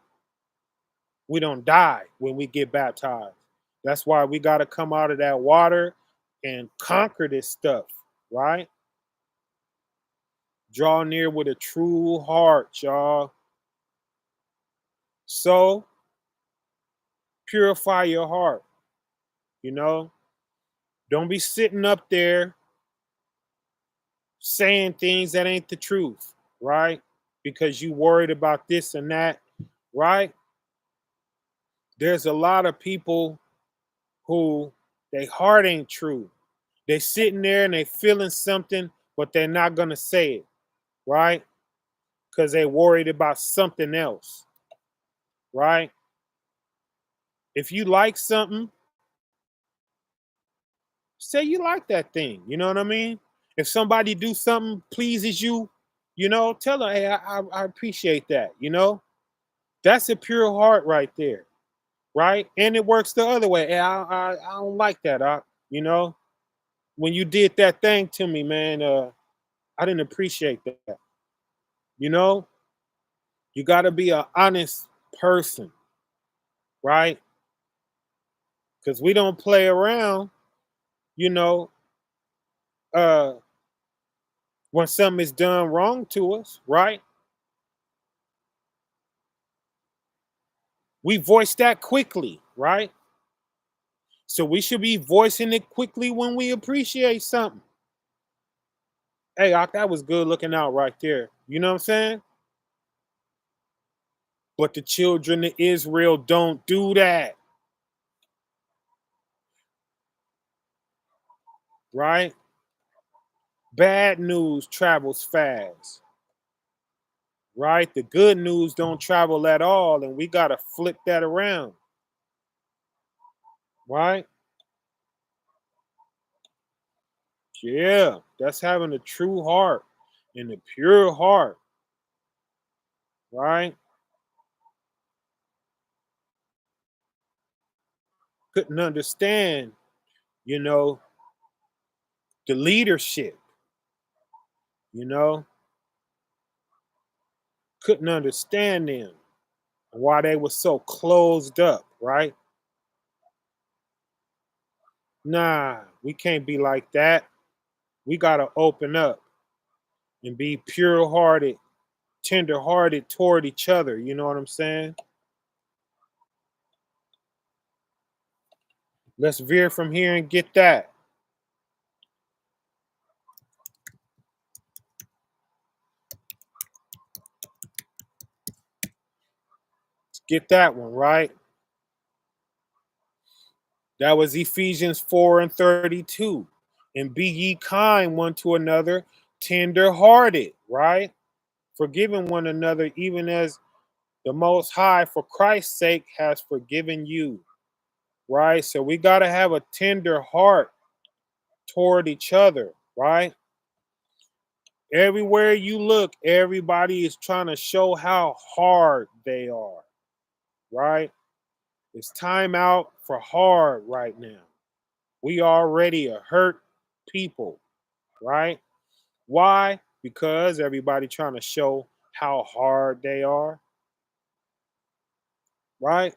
we don't die when we get baptized. That's why we got to come out of that water and conquer this stuff, right? Draw near with a true heart, y'all. So purify your heart, you know? Don't be sitting up there saying things that ain't the truth, right? Because you worried about this and that, right? There's a lot of people who they heart ain't true. They sitting there and they feeling something, but they're not gonna say it, right? Because they worried about something else, right? If you like something, say you like that thing. You know what I mean? If somebody do something pleases you, tell them, hey, I appreciate that. That's a pure heart right there, right? And it works the other way. Hey, I don't like that. You know, when you did that thing to me, man, I didn't appreciate that. You know, you got to be an honest person, right? because we don't play around, you know, uh, when something is done wrong to us, right? We voice that quickly, right? So we should be voicing it quickly when we appreciate something. Hey, that was good looking out right there. You know what I'm saying? But the children of Israel don't do that, right? Bad news travels fast, right? The good news don't travel at all, and we got to flip that around, right? Yeah, that's having a true heart and a pure heart, right? Couldn't understand, you know, the leadership, you know, couldn't understand them and why they were so closed up, right? Nah, we can't be like that. We got to open up and be pure hearted, tender hearted toward each other. You know what I'm saying? Let's veer from here and get that. Let's get that one, right? That was Ephesians 4 and 32. And be ye kind one to another, tender hearted, right? Forgiving one another, even as the Most High, for Christ's sake, has forgiven you, right? So we got to have a tender heart toward each other, right? Everywhere you look, everybody is trying to show how hard they are, right? It's time out for hard right now. We already a hurt people, right? Why? Because everybody trying to show how hard they are, right?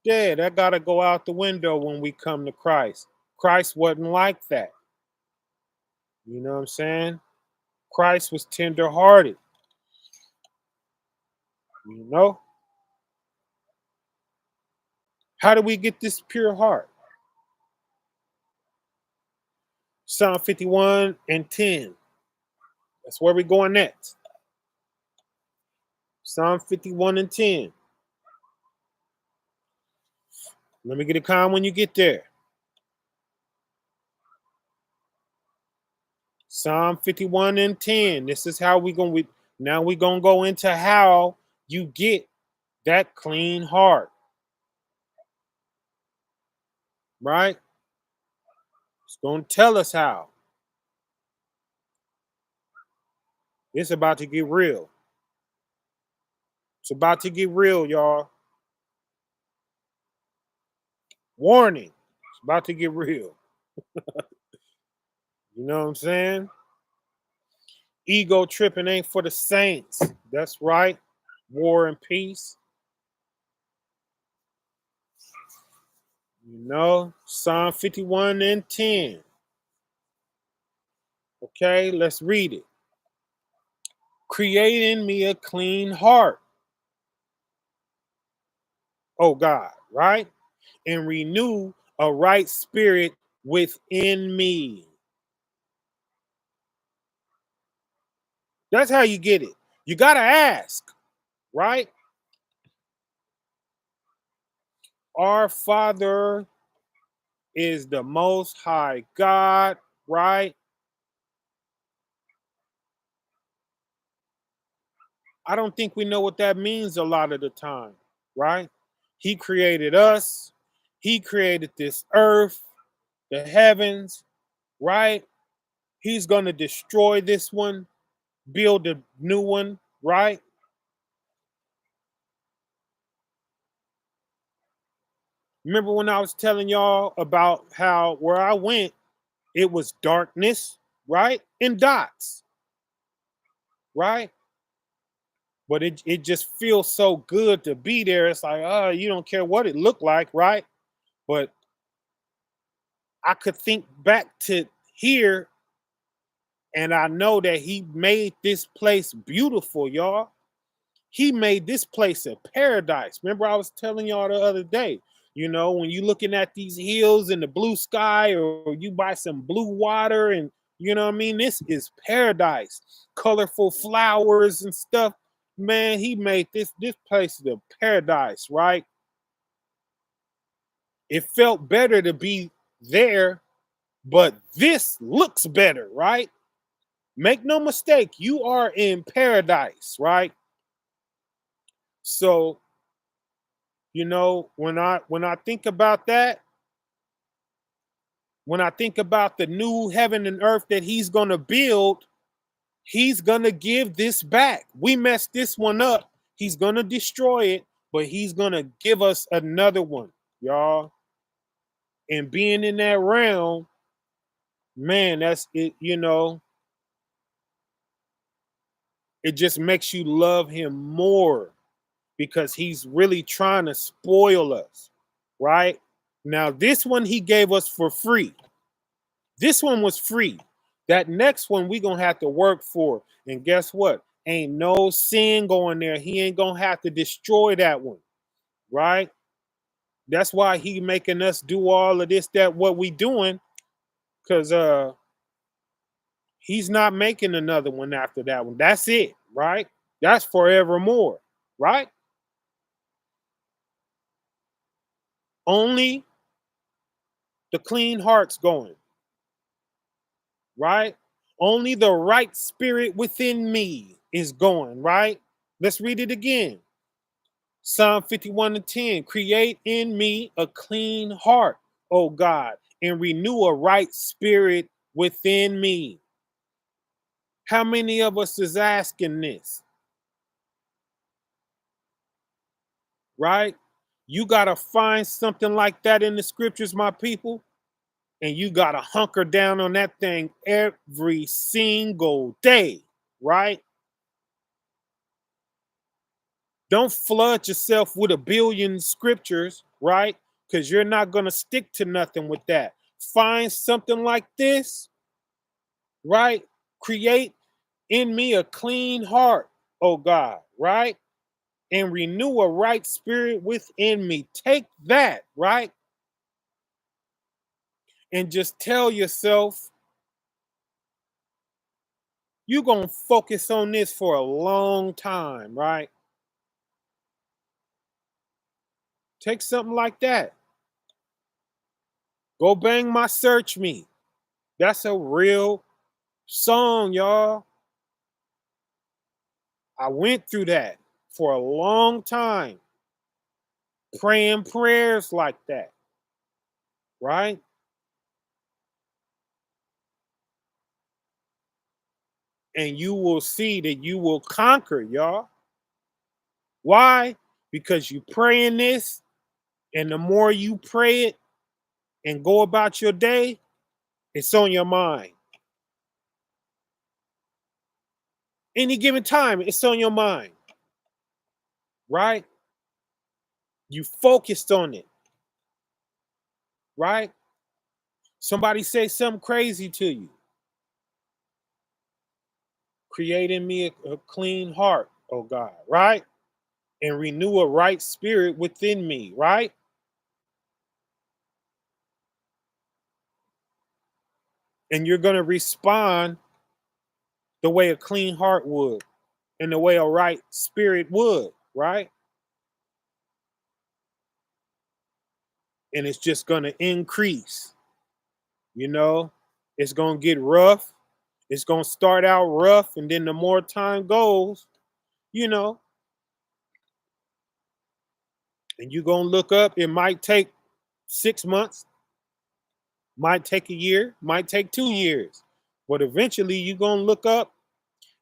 Yeah, that got to go out the window when we come to Christ. Christ wasn't like that. You know what I'm saying? Christ was tender-hearted, you know? How do we get this pure heart? Psalm 51 and 10. That's where we're going next. Psalm 51 and 10. Let me get a comment when you get there. Psalm 51 and 10. This is how now we're going to go into how you get that clean heart, right? It's going to tell us how. It's about to get real. It's about to get real, y'all. Warning. It's about to get real. You know what I'm saying? Ego tripping ain't for the saints. That's right. War and peace. You know, Psalm 51 and 10. Okay, let's read it. Create in me a clean heart, oh God, right? And renew a right spirit within me. That's how you get it. You got to ask, right? Our Father is the Most High God, right? I don't think we know what that means a lot of the time, right? He created us, He created this earth, the heavens, right? He's going to destroy this one, build a new one, right? Remember when I was telling y'all about how where I went, it was darkness, right? And dots, right? But it just feels so good to be there. It's like, you don't care what it looked like, right? But I could think back to here, and I know that he made this place beautiful, y'all. He made this place a paradise. Remember, I was telling y'all the other day, when you're looking at these hills and the blue sky, or you buy some blue water, and what I mean, this is paradise. Colorful flowers and stuff. Man, he made this place the paradise, right? It felt better to be there, but this looks better, right? Make no mistake, you are in paradise, right? So, when I think about that, when I think about the new heaven and earth that he's going to build, he's going to give this back. We messed this one up. He's going to destroy it, but he's going to give us another one, y'all. And being in that realm, man, that's it. It just makes you love him more because he's really trying to spoil us, right? Now, this one he gave us for free. This one was free. That next one we gonna have to work for. And guess what? Ain't no sin going there. He ain't gonna have to destroy that one, right? That's why he making us do all of this, that what we doing, because he's not making another one after that one. That's it, right? That's forevermore, right? Only the clean hearts going, right? Only the right spirit within me is going, right? Let's read it again. Psalm 51:10, create in me a clean heart, O God, and renew a right spirit within me. How many of us is asking this, right? You got to find something like that in the scriptures, my people, and you got to hunker down on that thing every single day, right? Don't flood yourself with a billion scriptures, right? Because you're not going to stick to nothing with that. Find something like this, right? Create in me a clean heart, oh God, right? And renew a right spirit within me. Take that, right? And just tell yourself, you're going to focus on this for a long time, right? Take something like that. Go bang my search me. That's a real song, y'all. I went through that for a long time, praying prayers like that, right? And you will see that you will conquer, y'all. Why? Because you praying this, and the more you pray it and go about your day, it's on your mind. Any given time, it's on your mind, right? You focused on it, right? Somebody say something crazy to you. Create in me a clean heart, oh God, right? And renew a right spirit within me, right? And you're going to respond the way a clean heart would and the way a right spirit would, right? And it's just going to increase, you know? It's going to get rough. It's going to start out rough. And then the more time goes, you know, and you're going to look up, it might take 6 months, might take a year, might take 2 years. But eventually you're going to look up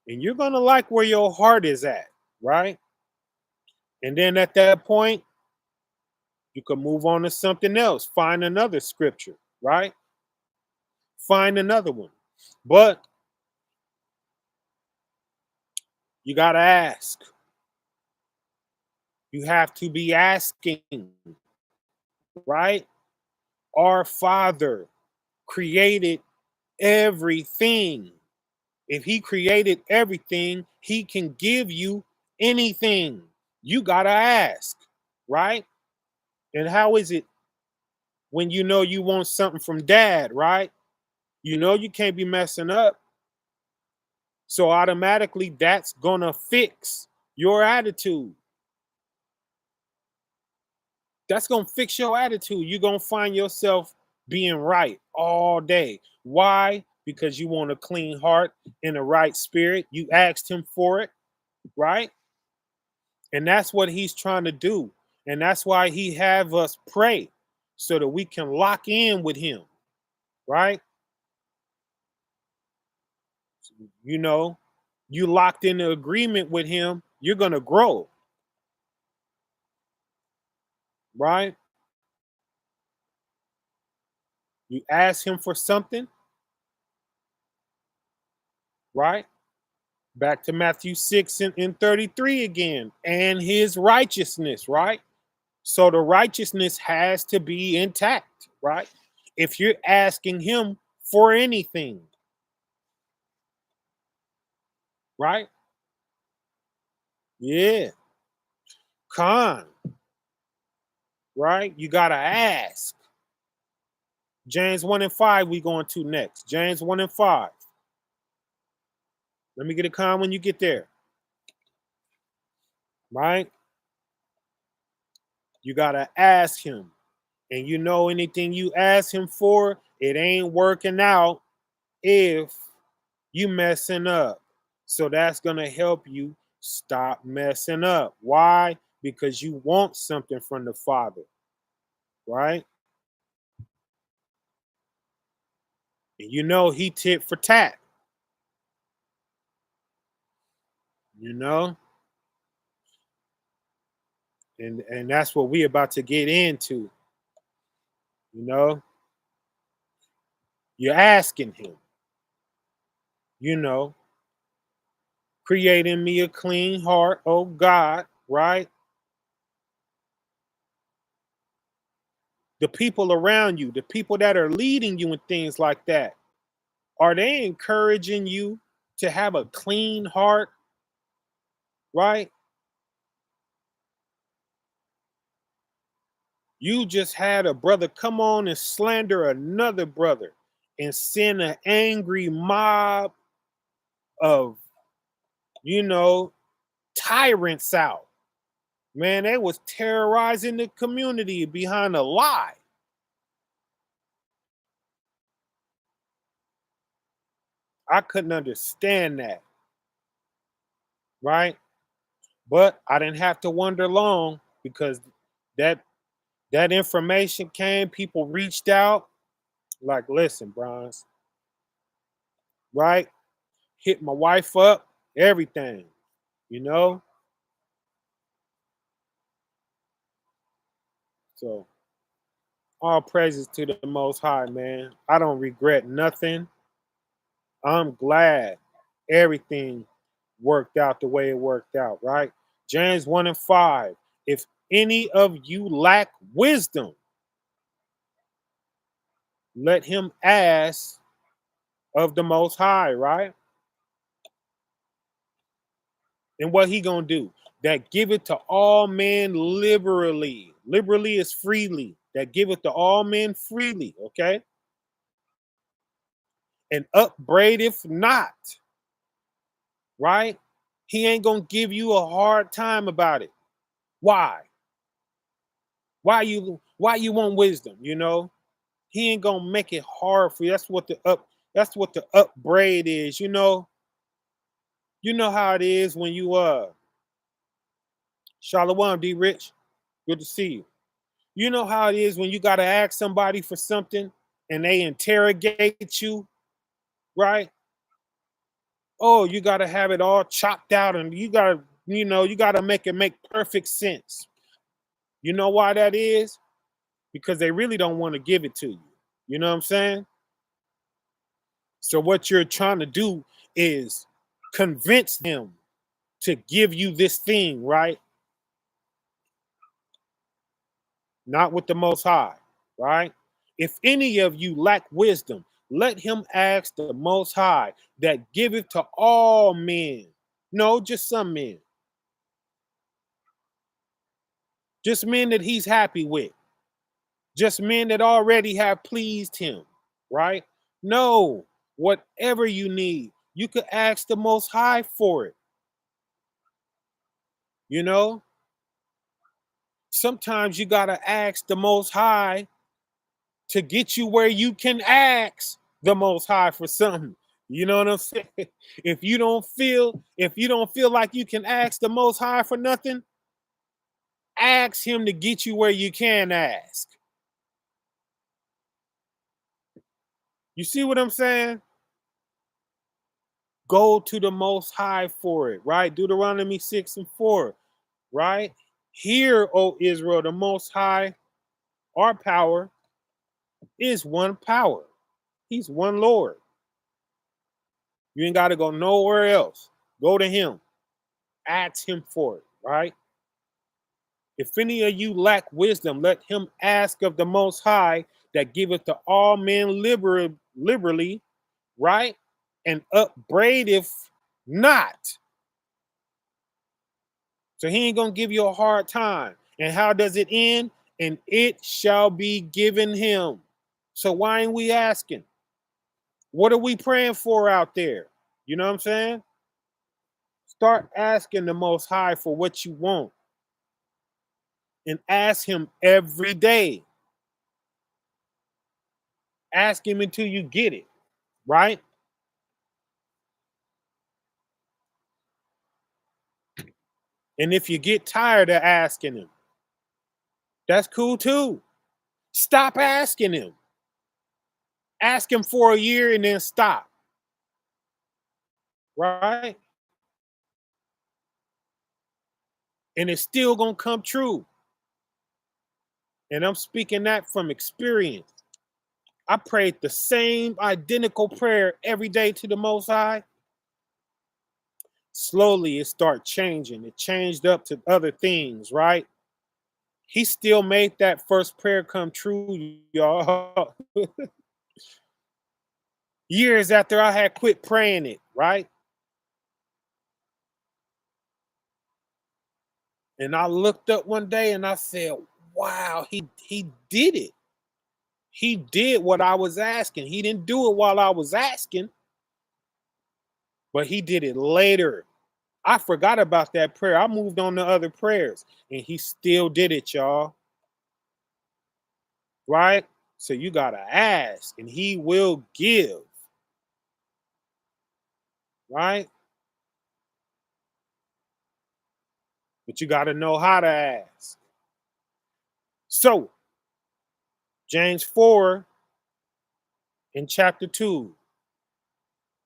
and you're going to like where your heart is at, right? And then at that point, you can move on to something else, find another scripture, right? Find another one. But you got to ask. You have to be asking, right? Our Father created everything. If he created everything, he can give you anything. You got to ask, right? And how is it when you know you want something from dad, right? You know you can't be messing up. So automatically that's going to fix your attitude. That's going to fix your attitude. You're going to find yourself being right all day. Why? Because you want a clean heart and a right spirit. You asked him for it, right? And that's what he's trying to do. And that's why he have us pray so that we can lock in with him, right? You know, you locked into agreement with him, you're going to grow, right? You ask him for something, right? Back to Matthew 6 and 33 again, and his righteousness, right? So the righteousness has to be intact, right? If you're asking him for anything, right? Yeah, con, right? You got to ask. James 1 and 5, we going to next. James 1 and 5. Let me get a con when you get there, right? You got to ask him. And you know anything you ask him for, it ain't working out if you messing up. So that's going to help you stop messing up. Why? Because you want something from the Father, right? And you know he tit for tat, you know? And that's what we about to get into, you know? You're asking him, you know, creating me a clean heart, oh God, right? The people around you, the people that are leading you and things like that, are they encouraging you to have a clean heart, right? You just had a brother come on and slander another brother and send an angry mob of, you know, tyrants out. Man, they was terrorizing the community behind a lie. I couldn't understand that, right? But I didn't have to wonder long because that that information came, people reached out, like, listen, Bronze, right? Hit my wife up, everything, you know? So all praises to the Most High, man. I don't regret nothing. I'm glad everything worked out the way it worked out, right? James 1 and 5. If any of you lack wisdom, let him ask of the Most High, right? And what he gonna do? That give it to all men liberally. Liberally is freely. That give it to all men freely, okay? And upbraid if not, right? He ain't gonna give you a hard time about it. Why? Why you want wisdom? You know, he ain't gonna make it hard for you. That's what the upbraid is. You know how it is when you Shalom D Rich. Good to see you. You know how it is when you gotta ask somebody for something and they interrogate you, right? Oh, you gotta have it all chopped out and you gotta make it make perfect sense. You know why that is? Because they really don't want to give it to you. You know what I'm saying? So what you're trying to do is convince them to give you this thing, right? Not with the Most High, right? If any of you lack wisdom, let him ask the Most High that giveth to all men. No, just some men. Just men that he's happy with. Just men that already have pleased him, right? No, whatever you need, you could ask the Most High for it. You know, sometimes you got to ask the Most High to get you where you can ask the Most High for something. You know what I'm saying? If you don't feel like you can ask the Most High for nothing, ask him to get you where you can ask. You see what I'm saying? Go to the Most High for it, right? Deuteronomy 6:4, right? Hear, O Israel, the Most High, our power is one power. He's one Lord. You ain't got to go nowhere else. Go to him. Ask him for it, right? If any of you lack wisdom, let him ask of the Most High that giveth to all men liberally, right? And upbraideth not. So he ain't gonna give you a hard time. And how does it end? And it shall be given him. So why ain't we asking? What are we praying for out there? You know what I'm saying? Start asking the Most High for what you want and ask him every day. Ask him until you get it, right? And if you get tired of asking him, that's cool too. Stop asking him. Ask him for a year and then stop, right? And it's still gonna come true. And I'm speaking that from experience. I prayed the same identical prayer every day to the Most High. Slowly it started changing. It changed up to other things, right? He still made that first prayer come true, y'all. Years after I had quit praying it, right? And I looked up one day and I said, wow, he did it. He did what I was asking. He didn't do it while I was asking, but he did it later. I forgot about that prayer. I moved on to other prayers and he still did it, y'all. Right? So you got to ask and he will give. Right? But you got to know how to ask. So, James 4 in chapter 2.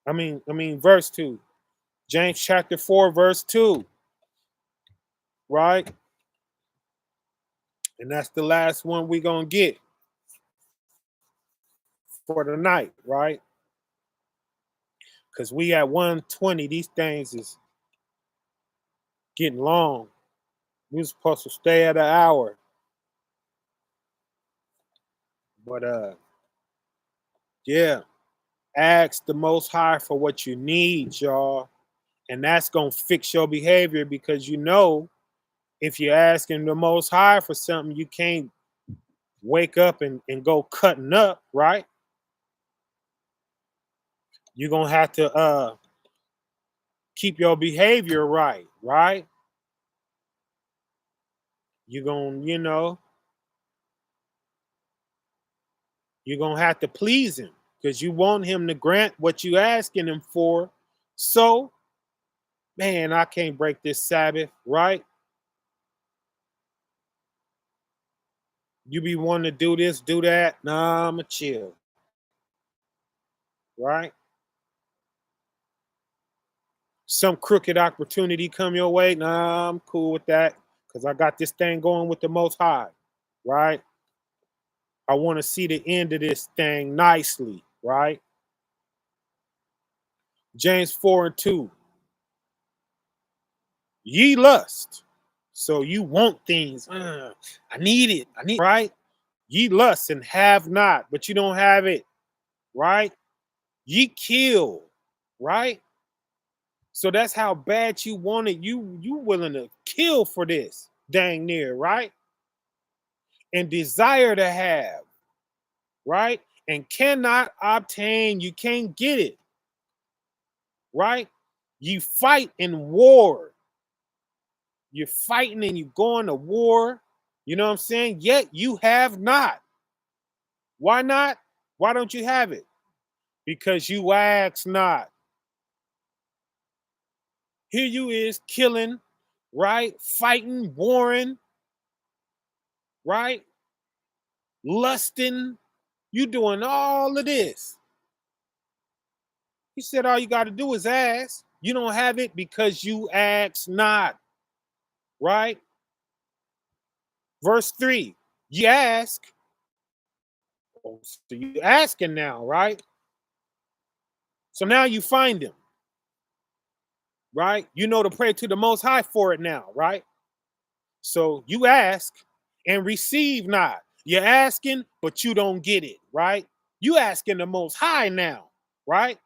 Verse 2. James chapter 4, verse 2. Right? And that's the last one we're going to get for the night, right? Because we at 120. These things is getting long. We was supposed to stay at an hour. But yeah, ask the Most High for what you need, y'all. And that's going to fix your behavior because you know if you're asking the Most High for something, you can't wake up and go cutting up, right? You're going to have to keep your behavior right, right? You're going to, you're going to have to please him because you want him to grant what you asking him for. So, man, I can't break this Sabbath, right? You be wanting to do this, do that. Nah, I'ma chill, right? Some crooked opportunity come your way. Nah, I'm cool with that because I got this thing going with the Most High, right? I want to see the end of this thing nicely, right? James 4 and 2. Ye lust. So you want things. I need it. Right? Ye lust and have not, but you don't have it, right? Ye kill, right? So that's how bad you want it. You willing to kill for this, dang near, right? And desire to have, right? And cannot obtain, you can't get it, right? You fight in war. You're fighting and you're going to war. You know what I'm saying? Yet you have not. Why not? Why don't you have it? Because you ask not. Here you is killing, right? Fighting, warring, right? Lusting. You doing all of this. He said all you got to do is ask. You don't have it because you ask not, right? Verse 3, you ask. Oh, so you asking now, right? So now you find him, right? You know to pray to the Most High for it now, right? So you ask and receive not. You're asking, but you don't get it, right? You asking the Most High now, right?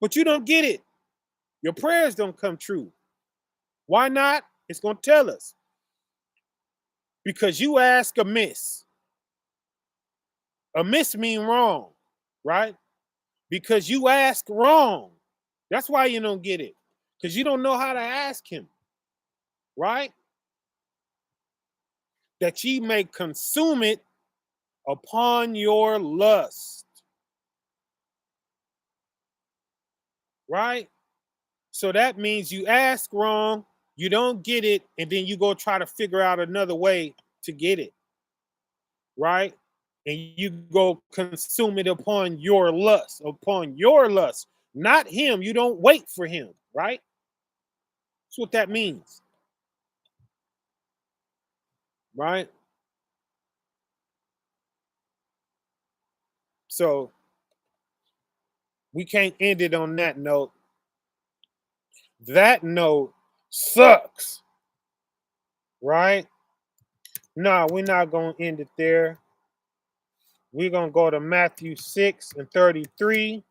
But you don't get it. Your prayers don't come true. Why not? It's going to tell us. Because you ask amiss. Amiss mean wrong, right? Because you ask wrong. That's why you don't get it. Because you don't know how to ask him, right? That ye may consume it upon your lust, right? So that means you ask wrong, you don't get it, and then you go try to figure out another way to get it, right? And you go consume it upon your lust, not him. You don't wait for him, right? That's what that means, right? So we can't end it on that note. That note sucks, right? No, we're not going to end it there. We're going to go to Matthew 6 and 33,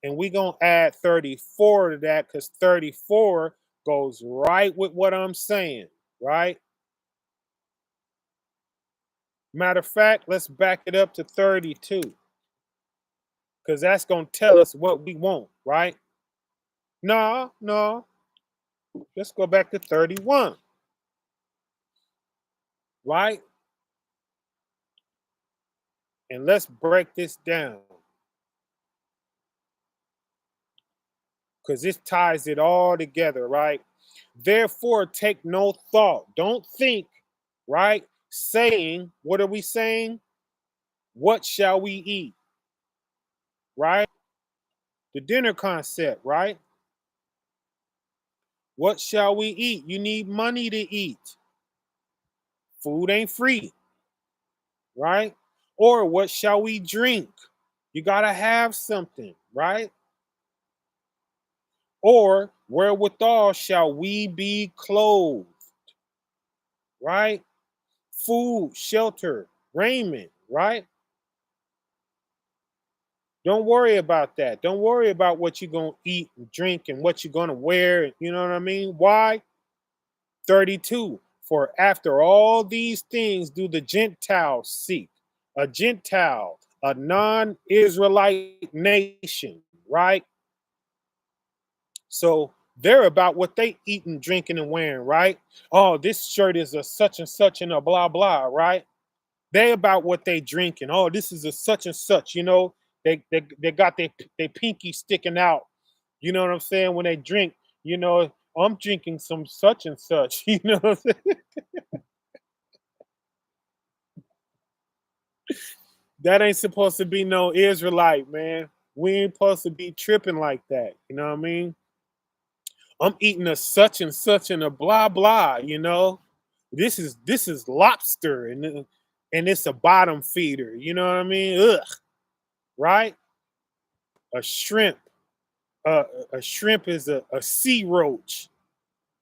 and we're going to add 34 to that because 34 goes right with what I'm saying, right? Matter of fact, let's back it up to 32 because that's going to tell us what we want, right? No. Let's go back to 31, right? And let's break this down because this ties it all together, right? Therefore, take no thought. Don't think, right? Saying, what are we saying? What shall we eat, right? The dinner concept, right? What shall we eat? You need money to eat. Food ain't free, right? Or what shall we drink? You got to have something, right? Or wherewithal shall we be clothed, right? Food, shelter, raiment, right? Don't worry about that. Don't worry about what you're going to eat and drink and what you're going to wear. You know what I mean? Why? 32. For after all these things do the Gentiles seek. A Gentile, a non Israelite nation, right? So they're about what they eating, drinking, and wearing, right? Oh, this shirt is a such and such and a blah blah, right? They about what they drinking. Oh, this is a such and such, you know. They got their pinky sticking out. You know what I'm saying? When they drink, you know, I'm drinking some such and such. You know what I'm saying? That ain't supposed to be no Israelite, man. We ain't supposed to be tripping like that. You know what I mean? I'm eating a such and such and a blah blah, you know. This is lobster and it's a bottom feeder, you know what I mean? Ugh, right? A shrimp. A shrimp is a sea roach.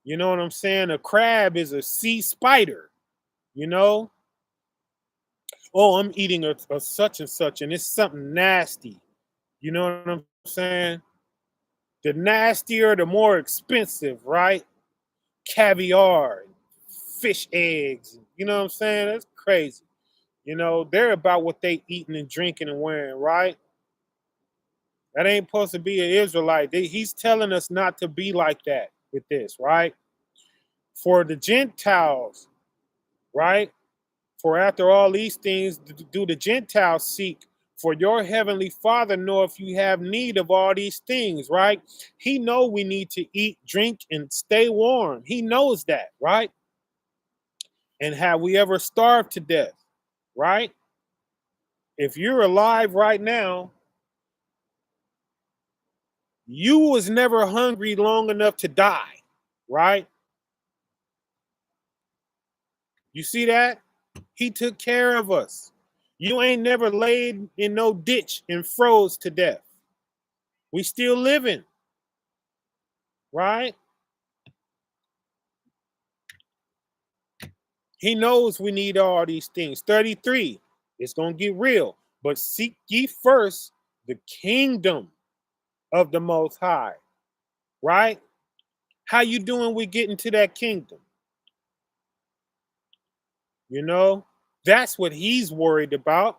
You know what I'm saying? A crab is a sea spider, you know? Oh, I'm eating a such and such, and it's something nasty. You know what I'm saying? The nastier, the more expensive, right? Caviar, fish eggs. You know what I'm saying? That's crazy. You know, they're about what they eating and drinking and wearing, right? That ain't supposed to be an Israelite. He's telling us not to be like that with this, right? For the Gentiles, right? For after all these things do the Gentiles seek. For your heavenly Father know if you have need of all these things, right? He know we need to eat, drink, and stay warm. He knows that, right? And have we ever starved to death, right? If you're alive right now, you was never hungry long enough to die, right? You see that? He took care of us. You ain't never laid in no ditch and froze to death. We still living, right? He knows we need all these things. 33, it's going to get real. But seek ye first the kingdom of the Most High, right? How you doing with getting to that kingdom? You know, that's what he's worried about,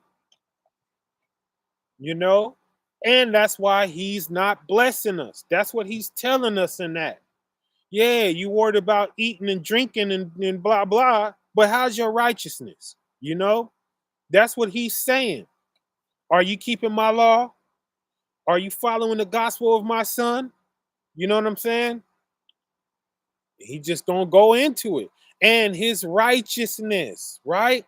you know, and that's why he's not blessing us. That's what he's telling us in that. Yeah, you worried about eating and drinking and blah, blah, but how's your righteousness? You know, that's what he's saying. Are you keeping my law? Are you following the gospel of my son? You know what I'm saying? He just gonna go into it. And his righteousness, right?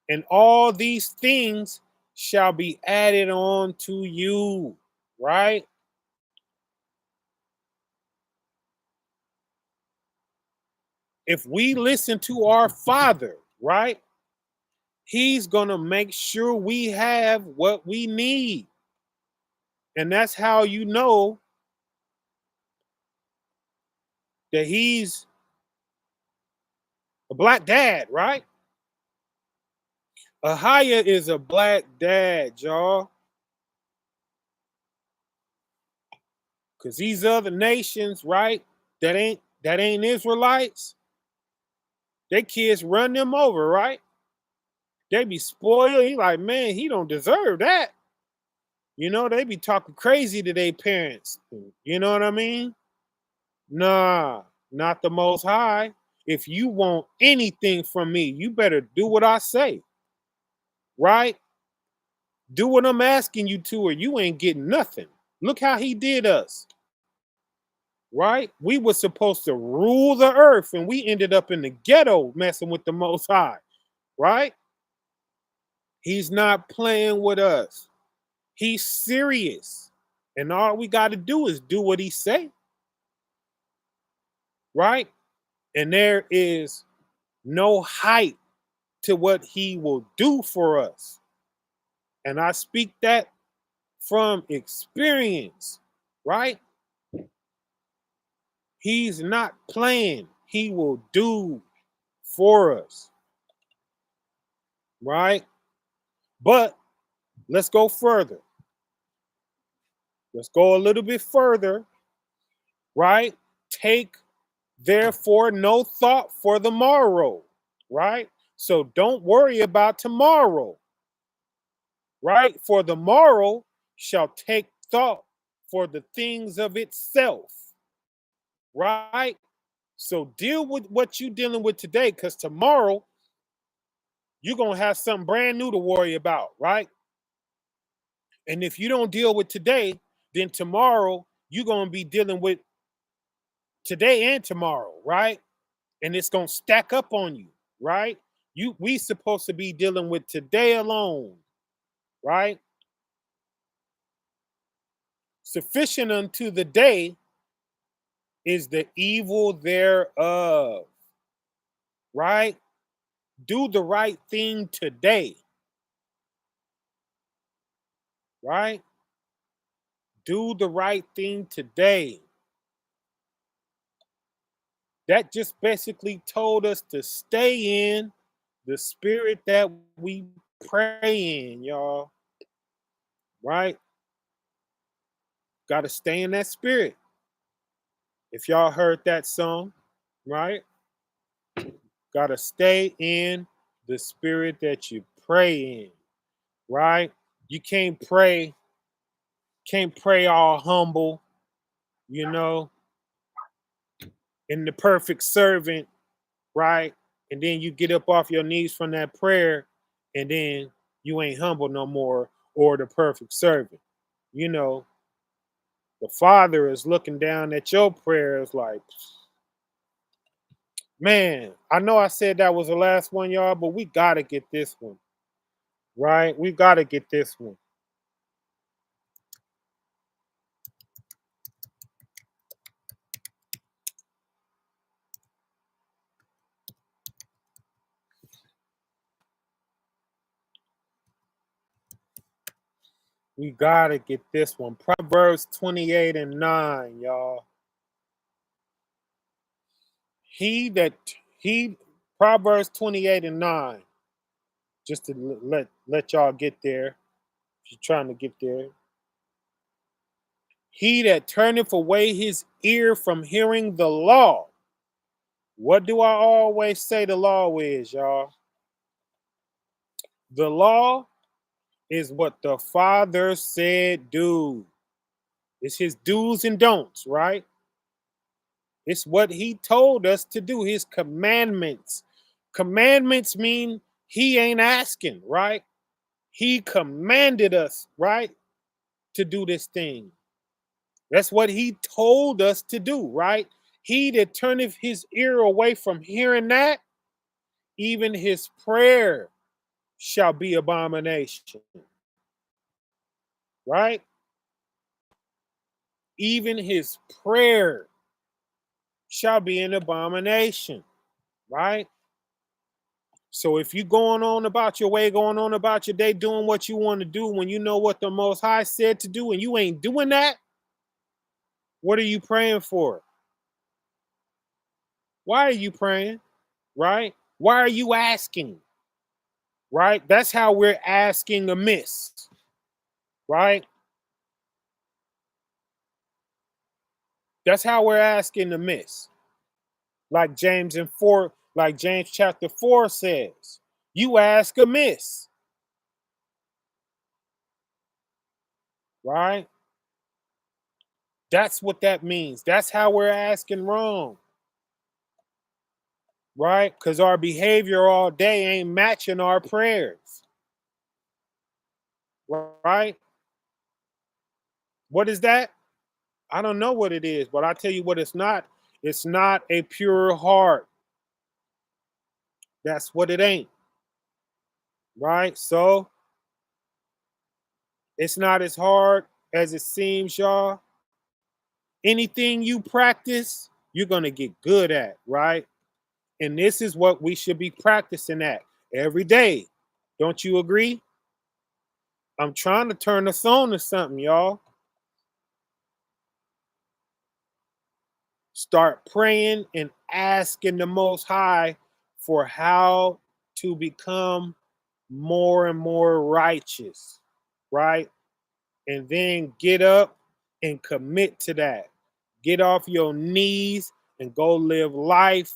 And all these things shall be added on to you, right? If we listen to our Father, right? He's gonna make sure we have what we need. And that's how you know that he's a black dad, right? Ahia is a black dad, y'all. Cause these other nations, right? That ain't Israelites. Their kids run them over, right? They be spoiled. He like, man, he don't deserve that. You know, they be talking crazy to their parents. You know what I mean? Nah, not the Most High. If you want anything from me, you better do what I say, right? Do what I'm asking you to, or you ain't getting nothing. Look how he did us, right? We were supposed to rule the earth, and we ended up in the ghetto messing with the Most High, right? He's not playing with us. He's serious. And all we got to do is do what he say, right? And there is no height to what he will do for us. And I speak that from experience, right? He's not playing. He will do for us, right? But let's go further. Let's go a little bit further, right? Take therefore no thought for the morrow, right? So don't worry about tomorrow, right? For the morrow shall take thought for the things of itself, right? So deal with what you're dealing with today, because tomorrow you're going to have something brand new to worry about, right? And if you don't deal with today, then tomorrow you're going to be dealing with today and tomorrow, right? And it's going to stack up on you, right? We supposed to be dealing with today alone, right? Sufficient unto the day is the evil thereof, right? Do the right thing today, right? Do the right thing today. That just basically told us to stay in The spirit that we pray in, y'all, right? Got to stay in that spirit. If y'all heard that song, right? Got to stay in the spirit that you pray in, right? You can't pray all humble, you know, in the perfect servant, right? And then you get up off your knees from that prayer, and then you ain't humble no more, or the perfect servant. You know, the Father is looking down at your prayers like, man, I know I said that was the last one, y'all, but we got to get this one, right? We got to get this one. We got to get this one. Proverbs 28 and 9, y'all. He that, he, Proverbs 28 and 9, just to let y'all get there. If you're trying to get there. He that turneth away his ear from hearing the law. What do I always say the law is, y'all? The law is what the Father said do. It's his do's and don'ts, right? It's what he told us to do, his commandments. Commandments mean he ain't asking, right? He commanded us, right, to do this thing. That's what he told us to do, right? He that turneth his ear away from hearing that, even his prayer shall be abomination, right? Even his prayer shall be an abomination, right? So if you going on about your way, going on about your day, doing what you want to do when you know what the Most High said to do and you ain't doing that, what are you praying for? Why are you praying, right? Why are you asking, right? That's how we're asking amiss, right? That's how we're asking amiss. Like James chapter 4 says, you ask amiss, right? That's what that means. That's how we're asking wrong, right? Because our behavior all day ain't matching our prayers, right? What is that? I don't know what it is, but I tell you what it's not. It's not a pure heart. That's what it ain't, right? So it's not as hard as it seems, y'all. Anything you practice, you're going to get good at, right? And this is what we should be practicing at every day. Don't you agree? I'm trying to turn us on to something, y'all. Start praying and asking the Most High for how to become more and more righteous, right? And then get up and commit to that. Get off your knees and go live life,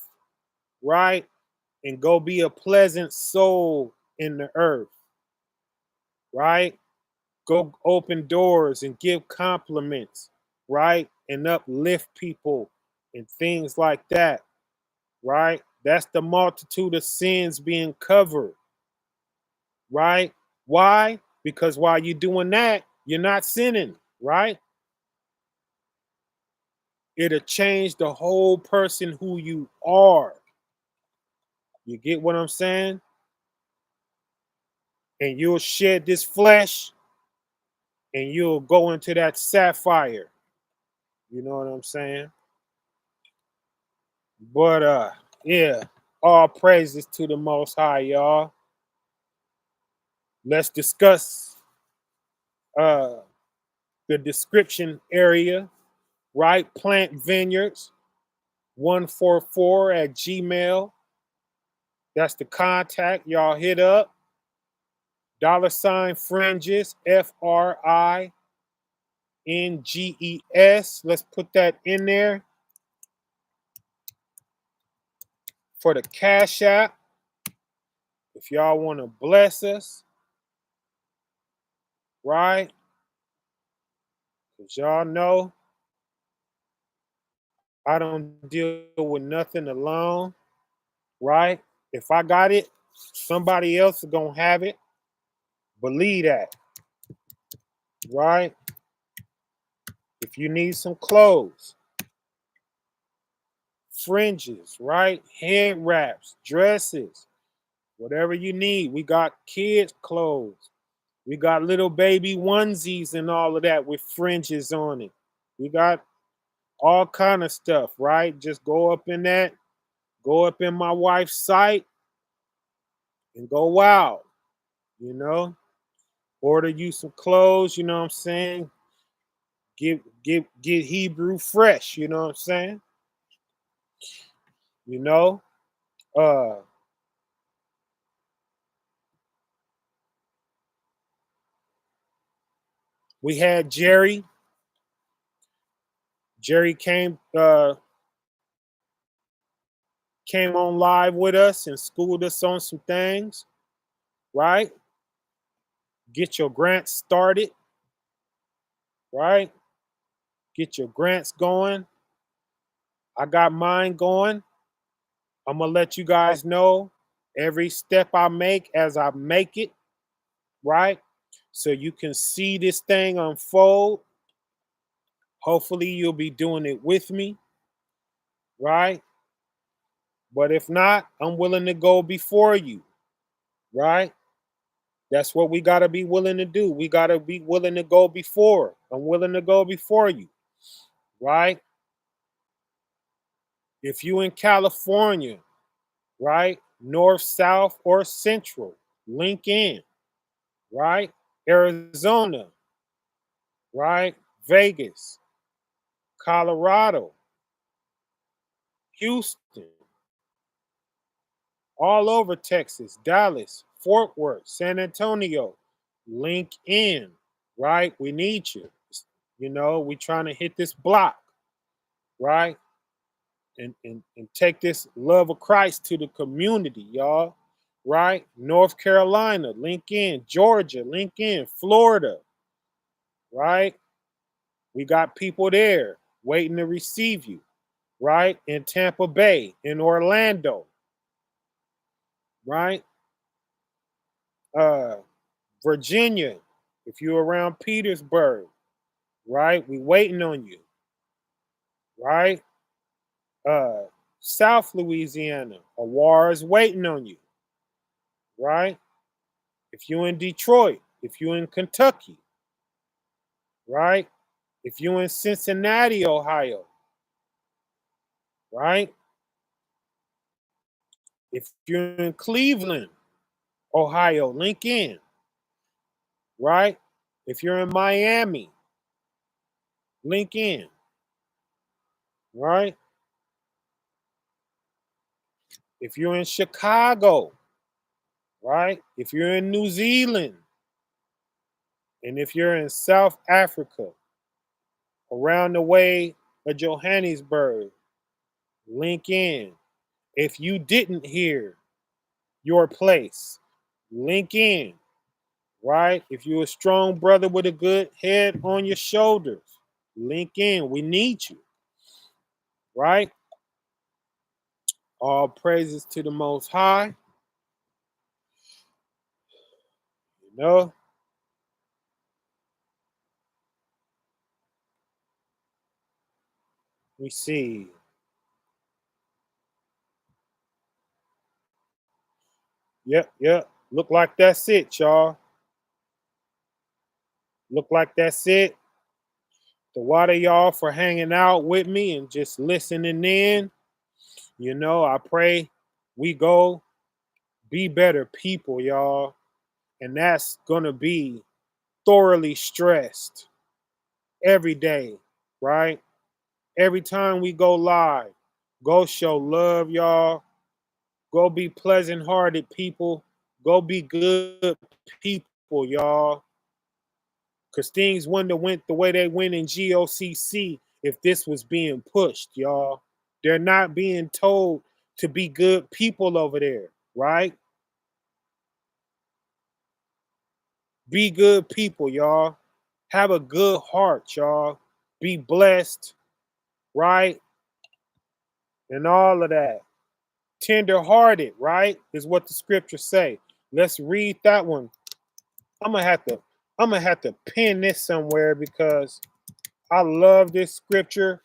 right? And go be a pleasant soul in the earth, right? Go open doors and give compliments, right? And uplift people and things like that, right? That's the multitude of sins being covered, right? Why? Because while you're doing that, you're not sinning, right? It'll change the whole person who you are. You get what I'm saying? And you'll shed this flesh and you'll go into that sapphire. You know what I'm saying? But yeah, all praises to the Most High, y'all. Let's discuss uh the description area, right? Plant Vineyards 144 at Gmail. That's the contact. Y'all hit up. $Fringes, FRINGES. Let's put that in there for the Cash App. If y'all want to bless us, right? Because y'all know I don't deal with nothing alone, right? If I got it, somebody else is going to have it. Believe that, right? If you need some clothes, fringes, right? Head wraps, dresses, whatever you need. We got kids' clothes. We got little baby onesies and all of that with fringes on it. We got all kind of stuff, right? Just go up in that, go up in my wife's site and go wild, you know? Order you some clothes, you know what I'm saying? Get Hebrew fresh, you know what I'm saying? You know? Uh we had Jerry. Jerry came on live with us and schooled us on some things, right? Get your grants started, right? Get your grants going. I got mine going. I'm gonna let you guys know every step I make as I make it, right? So you can see this thing unfold. Hopefully, you'll be doing it with me, right? But if not, I'm willing to go before you, right? That's what we got to be willing to do. We got to be willing to go before. I'm willing to go before you, right? If you in California, right? North, south, or central, link in, right? Arizona, right? Vegas, Colorado, Houston, all over Texas, Dallas, Fort Worth, San Antonio, link in, right? We need you. You know, we trying to hit this block, right? And take this love of Christ to the community, y'all. Right? North Carolina, link in. Georgia, link in. Florida, right? We got people there waiting to receive you, right? In Tampa Bay, in Orlando, right? Uh, Virginia, if you're around Petersburg, right? We waiting on you, right? Uh, South Louisiana, a war is waiting on you, right? If you're in Detroit, if you're in Kentucky, right? If you're in Cincinnati, Ohio, right? If you're in Cleveland, Ohio, link in, right? If you're in Miami, link in, right? If you're in Chicago, right? If you're in New Zealand, and if you're in South Africa, around the way of Johannesburg, link in. If you didn't hear your place, link in, right? If you're a strong brother with a good head on your shoulders, link in. We need you, right? All praises to the Most High. You know, we see. Yep, yep. Look like that's it, y'all. Look like that's it. The water y'all for hanging out with me and just listening in. You know, I pray we go be better people, y'all. And that's gonna be thoroughly stressed every day, right? Every time we go live, go show love, y'all. Go be pleasant hearted people. Go be good people, y'all. Because things wouldn't have went the way they went in GOCC if this was being pushed, y'all. They're not being told to be good people over there, right? Be good people, y'all. Have a good heart, y'all. Be blessed, right? And all of that. Tender-hearted, right? Is what the scriptures say. Let's read that one. I'm gonna have to pin this somewhere because I love this scripture.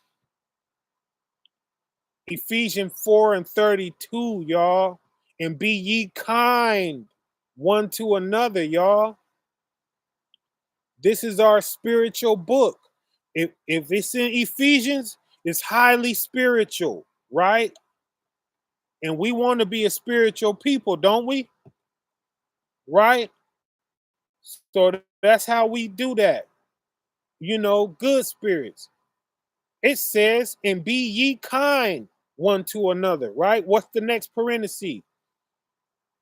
Ephesians 4:32, y'all. And be ye kind one to another, y'all. This is our spiritual book. If it's in Ephesians, it's highly spiritual, right? And we want to be a spiritual people, don't we? Right? So that's how we do that. You know, good spirits. It says, and be ye kind one to another, right? What's the next parenthesis?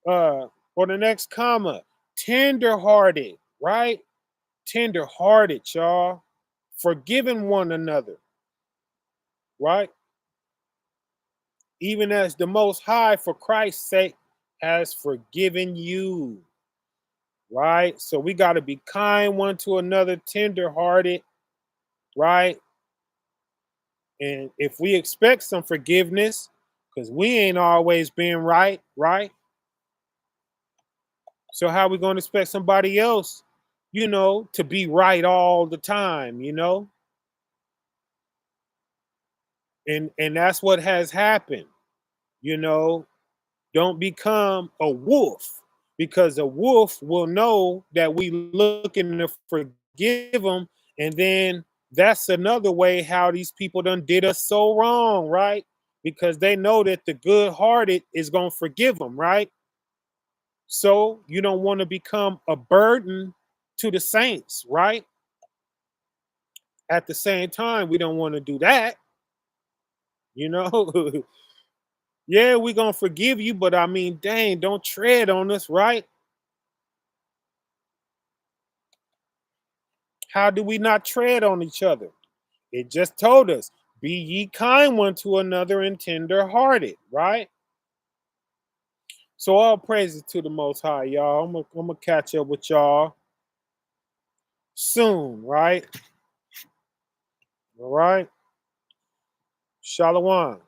Or the next comma? Tender-hearted, right? Tender-hearted, y'all. Forgiving one another, right? Even as the Most High, for Christ's sake, has forgiven you, right? So we got to be kind one to another, tender-hearted, right? And if we expect some forgiveness, because we ain't always been right, right? So how we going to expect somebody else, to be right all the time, And that's what has happened, you know. Don't become a wolf, because a wolf will know that we looking to forgive them, and then that's another way how these people done did us so wrong, right? Because they know that the good-hearted is gonna forgive them, right? So you don't want to become a burden to the saints, right? At the same time, we don't want to do that, you know. Yeah, we're gonna forgive you, but I mean, dang, don't tread on us, right? How do we not tread on each other? It just told us, be ye kind one to another and tender hearted, right? So all praises to the Most High, y'all. I'm gonna catch up with y'all soon, right? All right. Shalom.